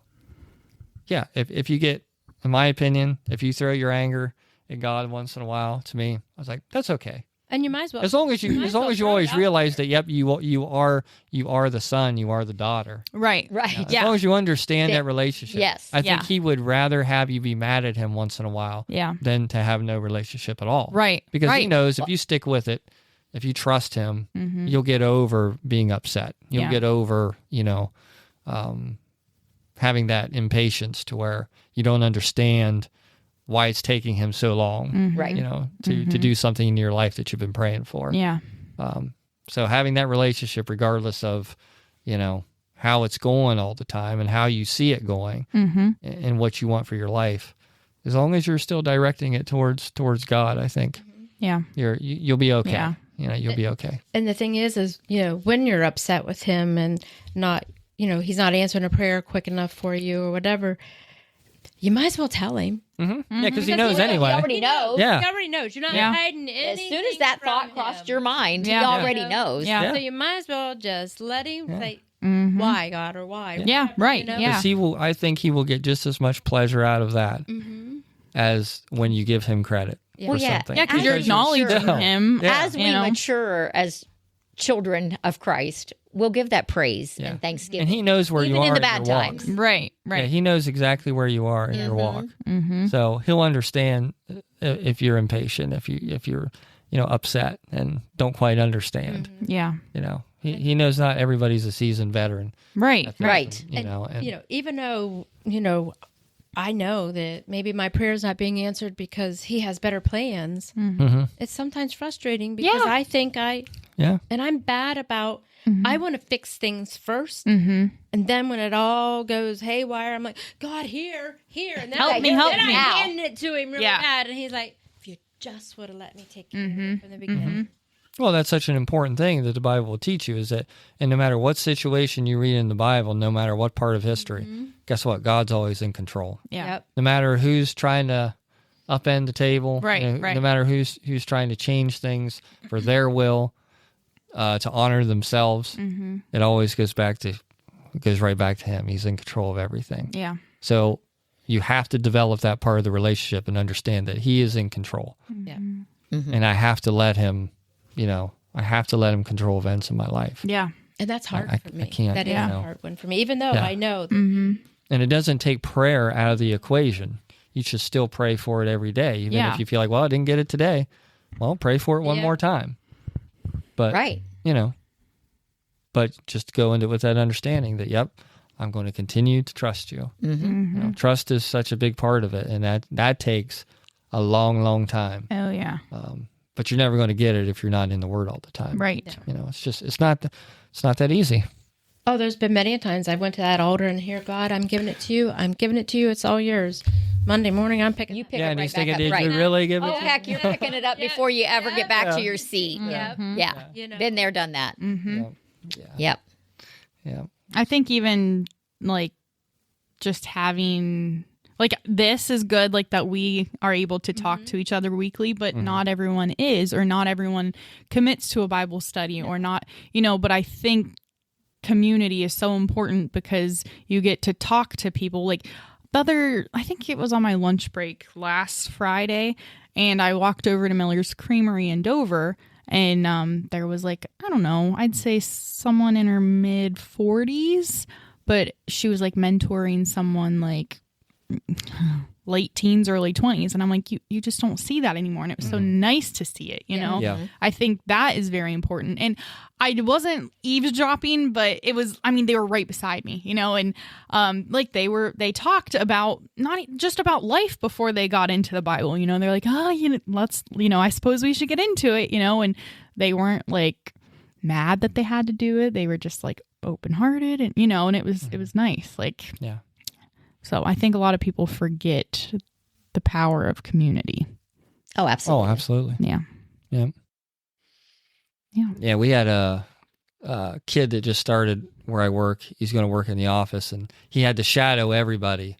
yeah, if you get, in my opinion, if you throw your anger at God once in a while, to me, I was like, that's okay. And you might as well. As long as you always realize that, yep, you are the son, you are the daughter. Right. As long as you understand that relationship. Yes. I think he would rather have you be mad at him once in a while than to have no relationship at all. Right. Because he knows if you stick with it, if you trust him, you'll get over being upset. You'll get over, you know, having that impatience to where you don't understand why it's taking him so long, Right. to do something in your life that you've been praying for. Yeah. So having that relationship, regardless of, how it's going all the time and how you see it going and what you want for your life, as long as you're still directing it towards God, I think you'll be okay. Yeah. You'll be okay. And the thing is, when you're upset with him and not, he's not answering a prayer quick enough for you or whatever, you might as well tell him. Mm-hmm. Yeah, because he knows anyway. He already knows. Yeah. He already knows. You're not hiding anything. As soon as that thought from crossed him. your mind, he Yeah. already knows. Yeah. So you might as well just let him say, why, God, or why? Yeah, right. Yeah. Because I think he will get just as much pleasure out of that as when you give him credit for something. Yeah, because you're acknowledging him. Yeah. As we mature as children of Christ, we'll give that praise and thanksgiving. And he knows where even you are in the in bad your walk. times. Right. Yeah, he knows exactly where you are in your walk. So he'll understand if you're impatient, if you're upset and don't quite understand. Yeah. He knows not everybody's a seasoned veteran. Right. Right. And, even though, I know that maybe my prayer's not being answered because he has better plans, it's sometimes frustrating because I think and I'm bad about, I want to fix things first. And then when it all goes haywire, I'm like, God, here. And then Help me. I'm now. handing it to him really bad. And he's like, if you just would have let me take care of it from the beginning. Well, that's such an important thing that the Bible will teach you is that, and no matter what situation you read in the Bible, no matter what part of history, guess what? God's always in control. Yeah. Yep. No matter who's trying to upend the table, Right. no matter who's trying to change things for their will, to honor themselves, it always goes right back to him. He's in control of everything. Yeah. So you have to develop that part of the relationship and understand that he is in control. Yeah. And I have to let him, control events in my life. Yeah. And that's hard for me. I can't. That is a hard one for me, even though I know that And it doesn't take prayer out of the equation. You should still pray for it every day. Even if you feel like, well, I didn't get it today. Well, pray for it one more time. But, but just go into it with that understanding that, I'm going to continue to trust you. Trust is such a big part of it. And that takes a long, long time. Oh, yeah. But you're never going to get it if you're not in the Word all the time. Right. It's not that easy. Oh, there's been many times I went to that altar and here, God, I'm giving it to you. I'm giving it to you. It's all yours. Monday morning, I'm picking You it pick Yeah, it and right he's back thinking, up. did Right. you really give it Oh, to me? heck, you're picking it up before you ever get back to your seat. Yep. Yeah. Been there, done that. Yep. Yeah. I think even like just having like this is good, like that we are able to talk to each other weekly, but not everyone is, or not everyone commits to a Bible study or not, but I think community is so important because you get to talk to people. Like I think it was on my lunch break last Friday, and I walked over to Miller's Creamery in Dover, and there was like, I don't know, I'd say someone in her mid 40s, but she was like mentoring someone like late teens, early 20s. And I'm like, you just don't see that anymore. And it was so nice to see it, you know? Yeah. I think that is very important. And I wasn't eavesdropping, but it was, they were right beside me, and like they talked about not just about life before they got into the Bible, they're like, let's, I suppose we should get into it, and they weren't like mad that they had to do it. They were just like open-hearted and, and it was nice. Like, Yeah. So I think a lot of people forget the power of community. Oh, absolutely. Oh, absolutely. Yeah. Yeah. Yeah. Yeah, we had a kid that just started where I work. He's going to work in the office, and he had to shadow everybody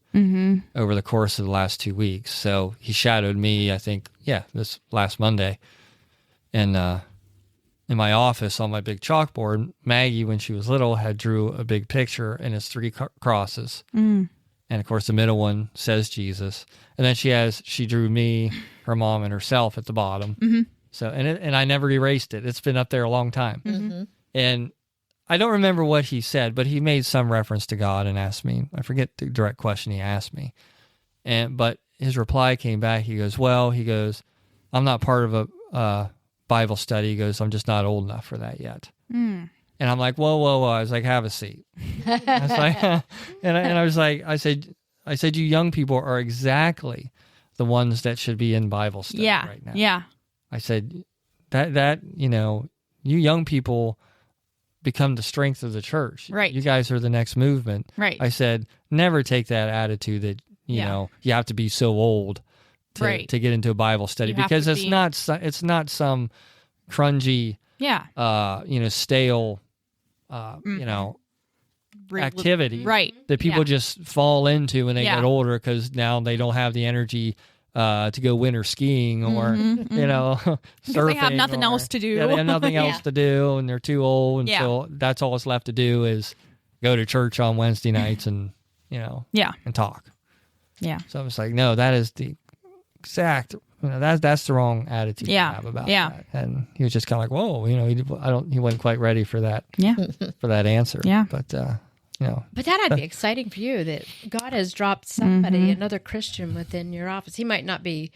over the course of the last 2 weeks. So he shadowed me, I think, this last Monday. And in my office on my big chalkboard, Maggie, when she was little, had drew a big picture, and it's 3 crosses. And of course, the middle one says Jesus. And then she drew me, her mom, and herself at the bottom. So, and I never erased it. It's been up there a long time. And I don't remember what he said, but he made some reference to God and asked me, I forget the direct question he asked me. But his reply came back. He goes, I'm not part of a Bible study. He goes, I'm just not old enough for that yet. And I'm like, whoa. I was like, have a seat. I was like, and I was like, I said, you young people are exactly the ones that should be in Bible study right now. Yeah. I said that you young people become the strength of the church. Right. You guys are the next movement. Right. I said, never take that attitude that, you have to be so old to get into a Bible study, because it's not some crungy, stale, activity that people just fall into when they get older, because now they don't have the energy to go winter skiing or surfing. They have nothing else to do. Yeah, they have nothing else to do, and they're too old, and so that's all that's left to do is go to church on Wednesday nights and and talk. Yeah. So I was like, no, that is the exact. That's the wrong attitude to have about that. And he was just kind of like, whoa, he wasn't quite ready for that. Yeah. For that answer. Yeah. But But that'd be exciting for you, that God has dropped somebody, another Christian within your office. He might not be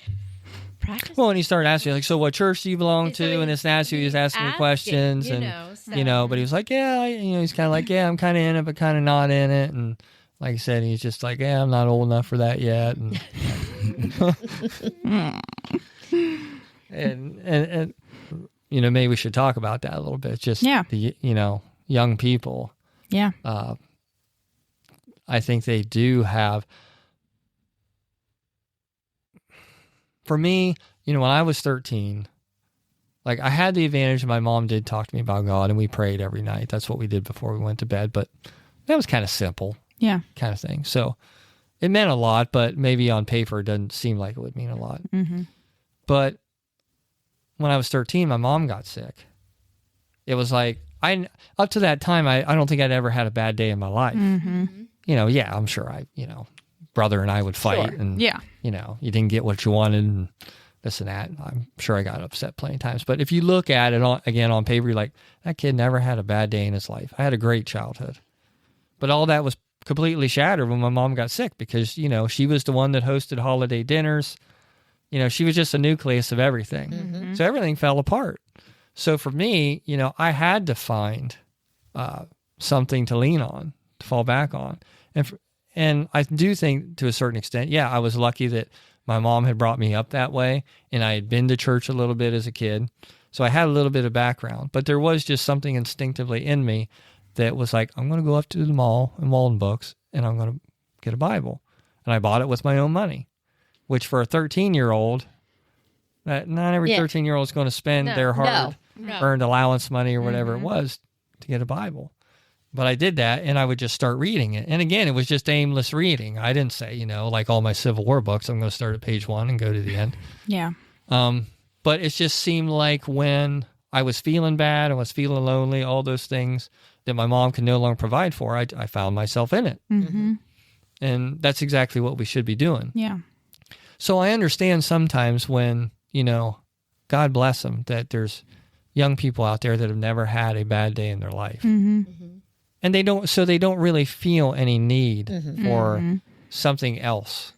practicing. Well, and he started asking, like, so what church do you belong to? And it's nasty. He was asking me questions, but he was like, he's kind of like, I'm kind of in it, but kind of not in it. And like I said, he's just like, I'm not old enough for that yet. And maybe we should talk about that a little bit. Just the young people. Yeah. I think they do have. For me, when I was 13, like, I had the advantage of my mom did talk to me about God, and we prayed every night. That's what we did before we went to bed. But that was kind of simple. Yeah. Kind of thing. So it meant a lot, but maybe on paper it doesn't seem like it would mean a lot. Mm-hmm. But when I was 13, my mom got sick. It was like, up to that time, I don't think I'd ever had a bad day in my life. Mm-hmm. I'm sure brother and I would fight, and you didn't get what you wanted and this and that. I'm sure I got upset plenty of times. But if you look at it again on paper, you're like, that kid never had a bad day in his life. I had a great childhood. But all that was completely shattered when my mom got sick, because, she was the one that hosted holiday dinners. She was just a nucleus of everything. Mm-hmm. So everything fell apart. So for me, I had to find something to lean on, to fall back on. And I do think, to a certain extent, I was lucky that my mom had brought me up that way, and I had been to church a little bit as a kid. So I had a little bit of background. But there was just something instinctively in me that was like, I'm going to go up to the mall in Walden Books, and I'm going to get a Bible. And I bought it with my own money, which for a 13-year-old, not every 13-year-old is going to spend their hard-earned allowance money or whatever it was to get a Bible. But I did that, and I would just start reading it. And again, it was just aimless reading. I didn't say, like all my Civil War books, I'm going to start at page 1 and go to the end. Yeah. But it just seemed like when I was feeling bad, I was feeling lonely, all those things that my mom could no longer provide for, I found myself in it. Mm-hmm. And that's exactly what we should be doing. Yeah. So I understand sometimes when, God bless them, that there's young people out there that have never had a bad day in their life. Mm-hmm. Mm-hmm. And they don't really feel any need for something else,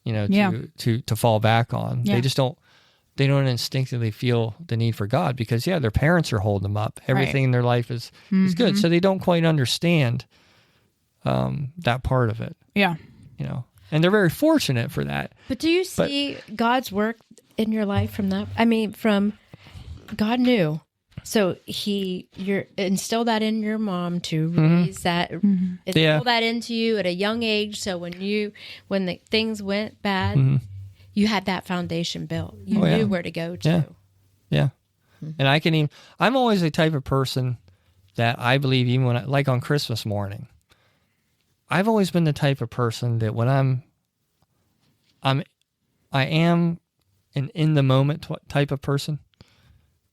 to fall back on. Yeah. They don't instinctively feel the need for God, because their parents are holding them up. Everything in their life is good. So they don't quite understand that part of it. Yeah. And they're very fortunate for that. But do you see God's work in your life from that? I mean, from God knew. So you instill that in your mom to raise that, instill that into you at a young age. So when the things went bad, you had that foundation built. You knew where to go to. Yeah. And I'm always the type of person that I believe, even when like on Christmas morning, I've always been the type of person that when I am an in the moment type of person.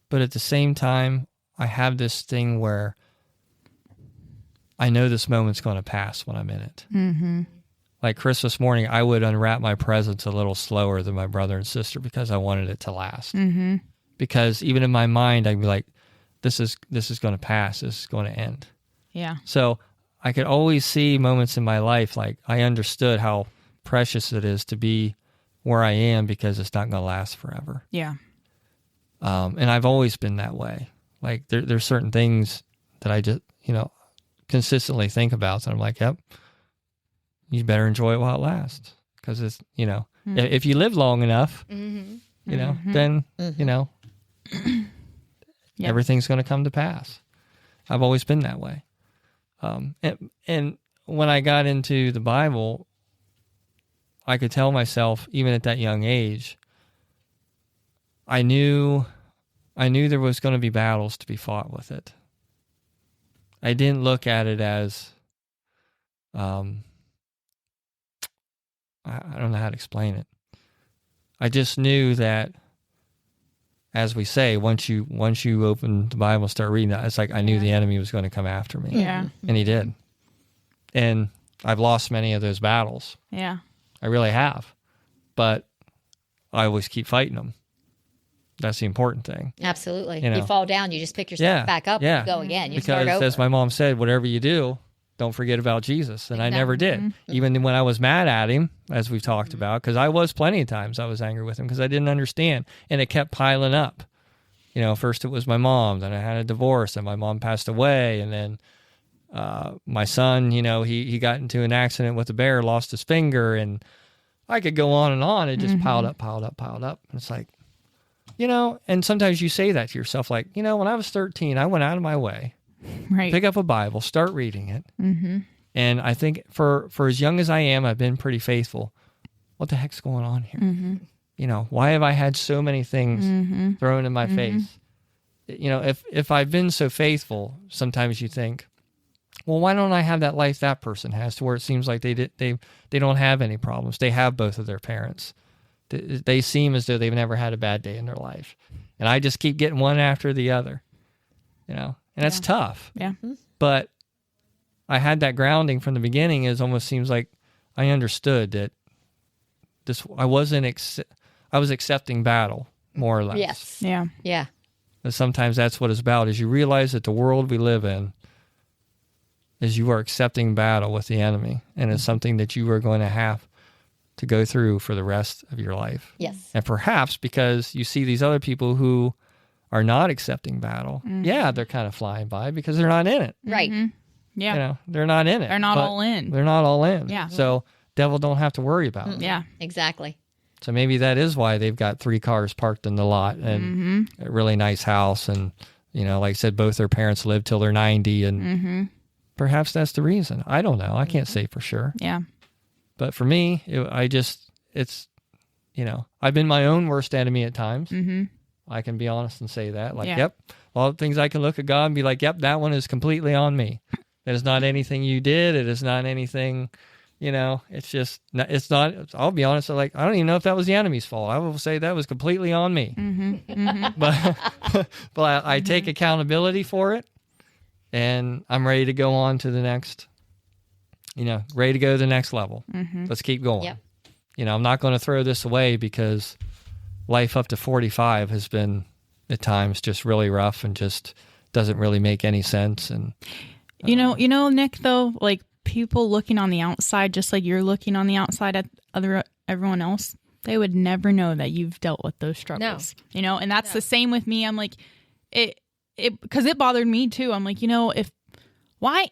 But at the same time, I have this thing where I know this moment's going to pass when I'm in it. Mm-hmm. Like Christmas morning, I would unwrap my presents a little slower than my brother and sister because I wanted it to last. Mm-hmm. Because even in my mind, I'd be like, this is going to pass. This is going to end. Yeah. So I could always see moments in my life, like I understood how precious it is to be where I am, because it's not going to last forever. Yeah. And I've always been that way. Like there's certain things that I just, consistently think about. So I'm like, yep, you better enjoy it while it lasts. because it's, if you live long enough, then, everything's going to come to pass. I've always been that way. And when I got into the Bible, I could tell myself, even at that young age, I knew there was going to be battles to be fought with it. I didn't look at it as, I don't know how to explain it. I just knew that, as we say, once you open the Bible and start reading it, it's like I knew the enemy was going to come after me. Yeah. And he did. And I've lost many of those battles. Yeah. I really have. But I always keep fighting them. That's the important thing. Absolutely. You fall down, you just pick yourself back up and go again. You start over. Because as my mom said, whatever you do, don't forget about Jesus. And I never did. Mm-hmm. Even when I was mad at him, as we've talked about, because I was plenty of times I was angry with him because I didn't understand. And it kept piling up. First it was my mom, then I had a divorce, and my mom passed away. And then my son, he got into an accident with a bear, lost his finger. And I could go on and on. It just piled up. And it's like, and sometimes you say that to yourself, like, when I was 13, I went out of my way, pick up a Bible, start reading it. Mm-hmm. And I think for as young as I am, I've been pretty faithful. What the heck's going on here? Mm-hmm. Why have I had so many things thrown in my face? If I've been so faithful, sometimes you think, well, why don't I have that life that person has, to where it seems like they don't have any problems. They have both of their parents. They seem as though they've never had a bad day in their life. And I just keep getting one after the other, and that's tough. Yeah. But I had that grounding from the beginning. It almost seems like I understood that I was accepting battle, more or less. Yes. Yeah. Yeah. And sometimes that's what it's about, is you realize that the world we live in is you are accepting battle with the enemy. And it's something that you are going to have to go through for the rest of your life. Yes. And perhaps because you see these other people who are not accepting battle, they're kind of flying by because they're not in it. Right. Mm-hmm. Yeah. They're not in it. They're not all in. They're not all in. Yeah. So devil don't have to worry about it. Yeah. Exactly. So maybe that is why they've got 3 cars parked in the lot and a really nice house. And, like I said, both their parents live till they're 90. And perhaps that's the reason. I don't know. I can't say for sure. Yeah. But for me, I've been my own worst enemy at times. Mm-hmm. I can be honest and say that. Like, yep, all the things I can look at God and be like, yep, that one is completely on me. It is not anything you did. It is not anything, it's not, I'll be honest, I don't even know if that was the enemy's fault. I will say that was completely on me. Mm-hmm. Mm-hmm. But I take accountability for it, and I'm ready to go on to the next, ready to go to the next level. Mm-hmm. Let's keep going. Yep. I'm not going to throw this away, because life up to 45 has been at times just really rough and just doesn't really make any sense. And Nick, though, like, people looking on the outside, just like you're looking on the outside at everyone else, they would never know that you've dealt with those struggles. No. And that's the same with me. I'm like, because it bothered me too. I'm like, why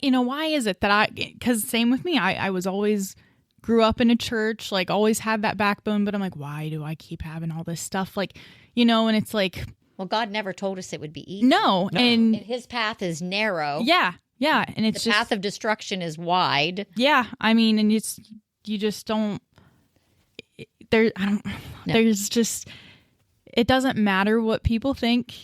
is it that because same with me, I was always grew up in a church, like always had that backbone, but I'm like, why do I keep having all this stuff? Like, and it's like, well, God never told us it would be easy. No. And his path is narrow. Yeah. Yeah. And it's the path of destruction is wide. Yeah. I mean, and you just don't, there's just, it doesn't matter what people think,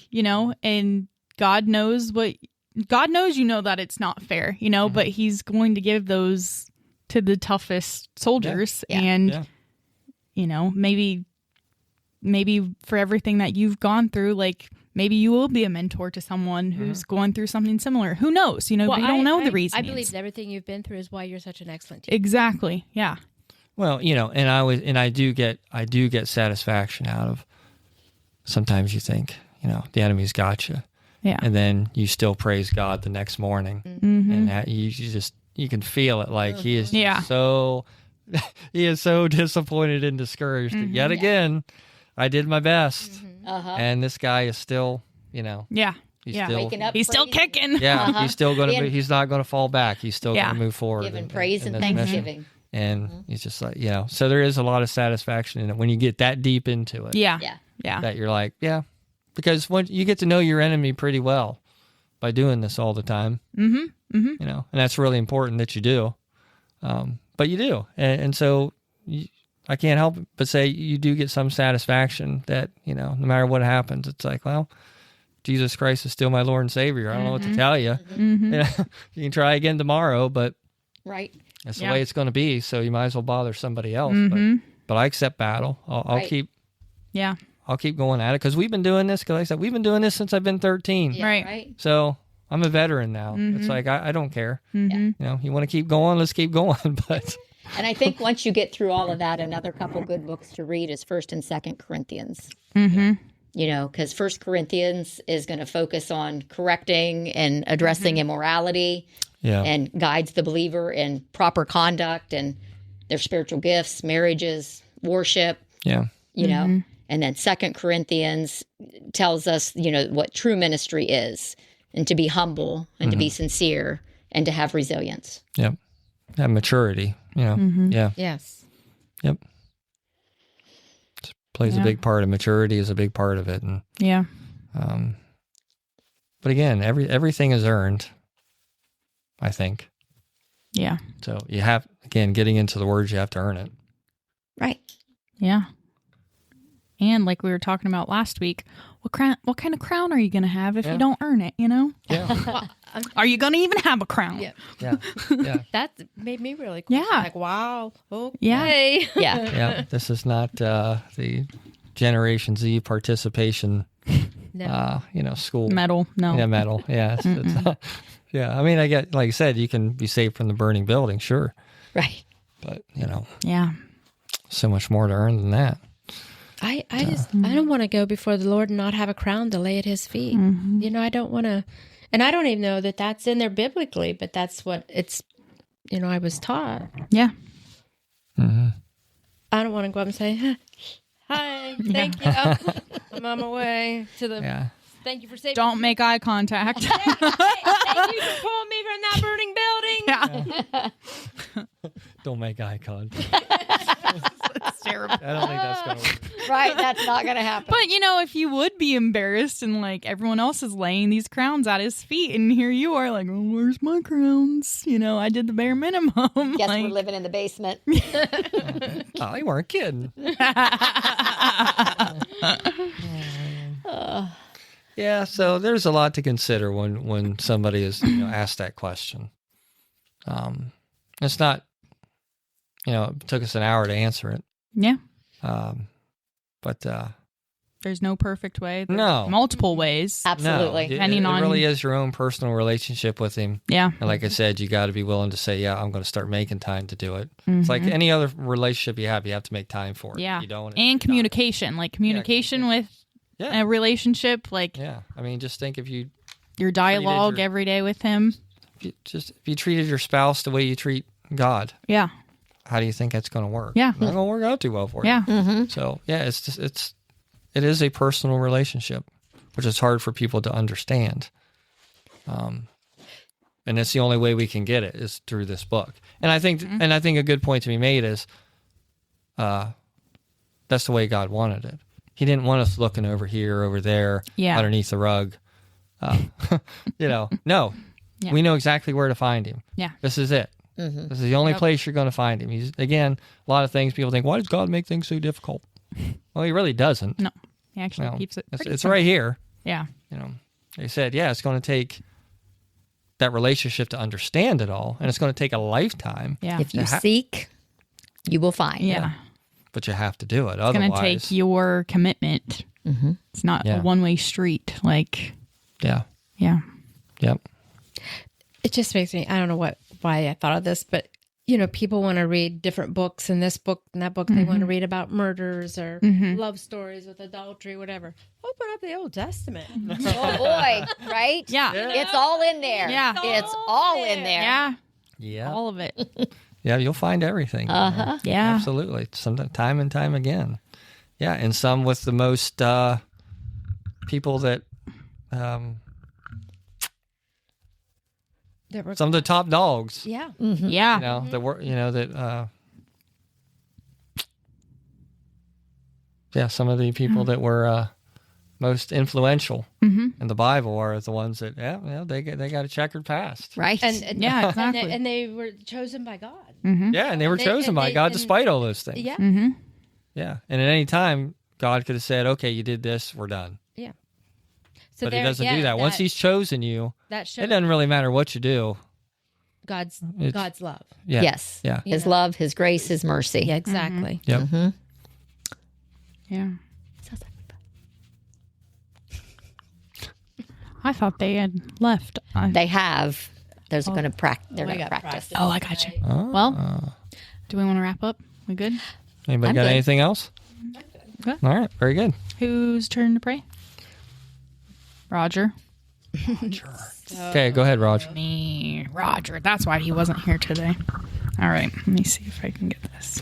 and God knows that it's not fair, but he's going to give those to the toughest soldiers. Yeah. And, maybe for everything that you've gone through, like, maybe you will be a mentor to someone who's going through something similar. Who knows? We don't know the reason. I believe everything you've been through is why you're such an excellent teacher. Exactly. Yeah. Well, and I do get satisfaction out of, sometimes you think, the enemy's got you. Yeah. And then you still praise God the next morning. Mm-hmm. And that you can feel it, like he is so he is so disappointed and discouraged. Mm-hmm. Yet again, I did my best. Mm-hmm. Uh-huh. And this guy is still, Yeah. He's still waking up. He's still kicking. Yeah. He's still going to he's not going to fall back. He's still going to move forward. Giving praise and thanksgiving. And it's just like, so there is a lot of satisfaction in it when you get that deep into it. Yeah. That you're like, because when you get to know your enemy pretty well by doing this all the time, and that's really important that you do. But you do. And so I can't help but say you do get some satisfaction that, no matter what happens, it's like, well, Jesus Christ is still my Lord and Savior. I don't know what to tell you. You can try again tomorrow, but that's the way it's going to be. So you might as well bother somebody else. But I accept battle. I'll keep going at it because we've been doing this. Because like I said, we've been doing this since I've been 13. Yeah, right. So I'm a veteran now. It's like I don't care. You want to keep going, let's keep going. But and I think once you get through all of that, another couple good books to read is 1st and 2nd Corinthians. Because 1st Corinthians is going to focus on correcting and addressing immorality, and guides the believer in proper conduct and their spiritual gifts, marriages, worship. And then 2nd Corinthians tells us, what true ministry is, and to be humble and to be sincere and to have resilience. Have maturity. Yes. Plays a big part of maturity is a big part of it. And but again, everything is earned, I think. So you have, again, getting into the words, you have to earn it. Right. Yeah. And like we were talking about last week, what kind of crown are you going to have if you don't earn it, Yeah. Are you going to even have a crown? Yeah. That made me really cool. Yeah. Like, wow. Okay. Yeah. This is not the Generation Z participation, school Medal. No. Yeah, medal. Yeah. It's I mean, I get, like you said, you can be saved from the burning building, sure. Right. But, Yeah. so much more to earn than that. I don't want to go before the Lord and not have a crown to lay at his feet. I don't want to, and I don't even know that that's in there biblically, but that's what it's, I was taught. Yeah. I don't want to go up and say, hi, thank you. I'm on my way to the, thank you for saving Don't me. make eye contact. Thank you for pulling me from that burning building. Yeah. Don't make eye contact. It's terrible. I don't think that's going to work. Right. That's not going to happen. But, if you would be embarrassed and like everyone else is laying these crowns at his feet and here you are like, oh, where's my crowns? I did the bare minimum. Guess we're living in the basement. Oh, you weren't kidding. Yeah, so there's a lot to consider when somebody is asked that question. It's not, it took us an hour to answer it. Yeah. But there's no perfect way. There's no. multiple ways. Absolutely. No, it really is your own personal relationship with him. Yeah. And like I said, you got to be willing to say, I'm going to start making time to do it. It's like any other relationship you have to make time for it. Yeah. You don't. And communication, like communication with a relationship, like I mean, just think if you your dialogue every day with him. If you treated your spouse the way you treat God. Yeah. How do you think that's going to work? Yeah. It's not going to work out too well for you. Yeah. So, it is a personal relationship, which is hard for people to understand. And it's the only way we can get it is through this book. And I think a good point to be made is that's the way God wanted it. He didn't want us looking over here, over there, underneath the rug. No. Yeah. We know exactly where to find him. Yeah. This is it. This is the only place you're going to find him. He's, again, a lot of things people think, why does God make things so difficult? Well, he really doesn't. No, he actually keeps it. It's right here. Yeah. They said, it's going to take that relationship to understand it all, and it's going to take a lifetime. Yeah. If you seek, you will find. Yeah. But you have to do it. It's going to take your commitment. It's not a one-way street. Like. Yeah. Yeah. Yep. It just makes me, I don't know why I thought of this, but people want to read different books, and this book and that book, they want to read about murders or love stories with adultery, whatever. Open up the Old Testament. Oh boy, right? Yeah. It's all in there. Yeah. It's all in there. Yeah. Yeah. All of it. Yeah, you'll find everything. Yeah. Absolutely. Time and time again. Yeah, and some with the most people that some of the top dogs. Yeah. Yeah. That some of the people that were most influential in the Bible are the ones that they got a checkered past, right? And exactly. and they were chosen by God. Yeah, and they were chosen by God despite all those things. Yeah, yeah. And at any time, God could have said, "Okay, you did this, we're done." Yeah. So but He doesn't do that. Once He's chosen you, it doesn't really matter what you do. God's love. Yeah. Yes. Yeah. His love, His grace, His mercy. Yeah, exactly. Yep. Yeah. I thought they had left. They have. They're going to practice. Oh, I got you. Well, do we want to wrap up? We good? Anybody got anything else? Okay. All right. Very good. Whose turn to pray? Roger. Okay, go ahead, Roger. Me, Roger. That's why he wasn't here today. All right. Let me see if I can get this.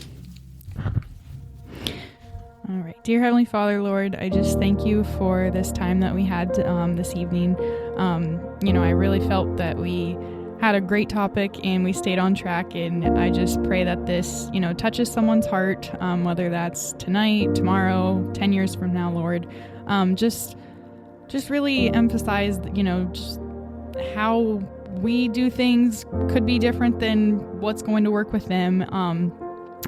All right. Dear Heavenly Father, Lord, I just thank you for this time that we had this evening. I really felt that we had a great topic and we stayed on track. And I just pray that this, touches someone's heart, whether that's tonight, tomorrow, 10 years from now, Lord. Just really emphasize, just how we do things could be different than what's going to work with them.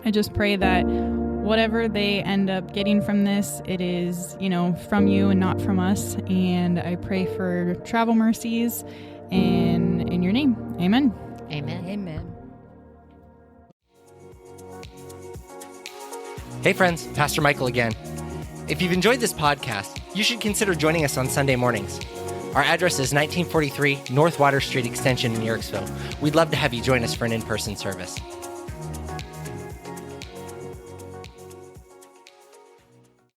I just pray that whatever they end up getting from this, it is, from you and not from us. And I pray for travel mercies and in your name. Amen. Amen. Amen. Hey friends, Pastor Michael again. If you've enjoyed this podcast, you should consider joining us on Sunday mornings. Our address is 1943 North Water Street Extension in Yorksville. We'd love to have you join us for an in-person service.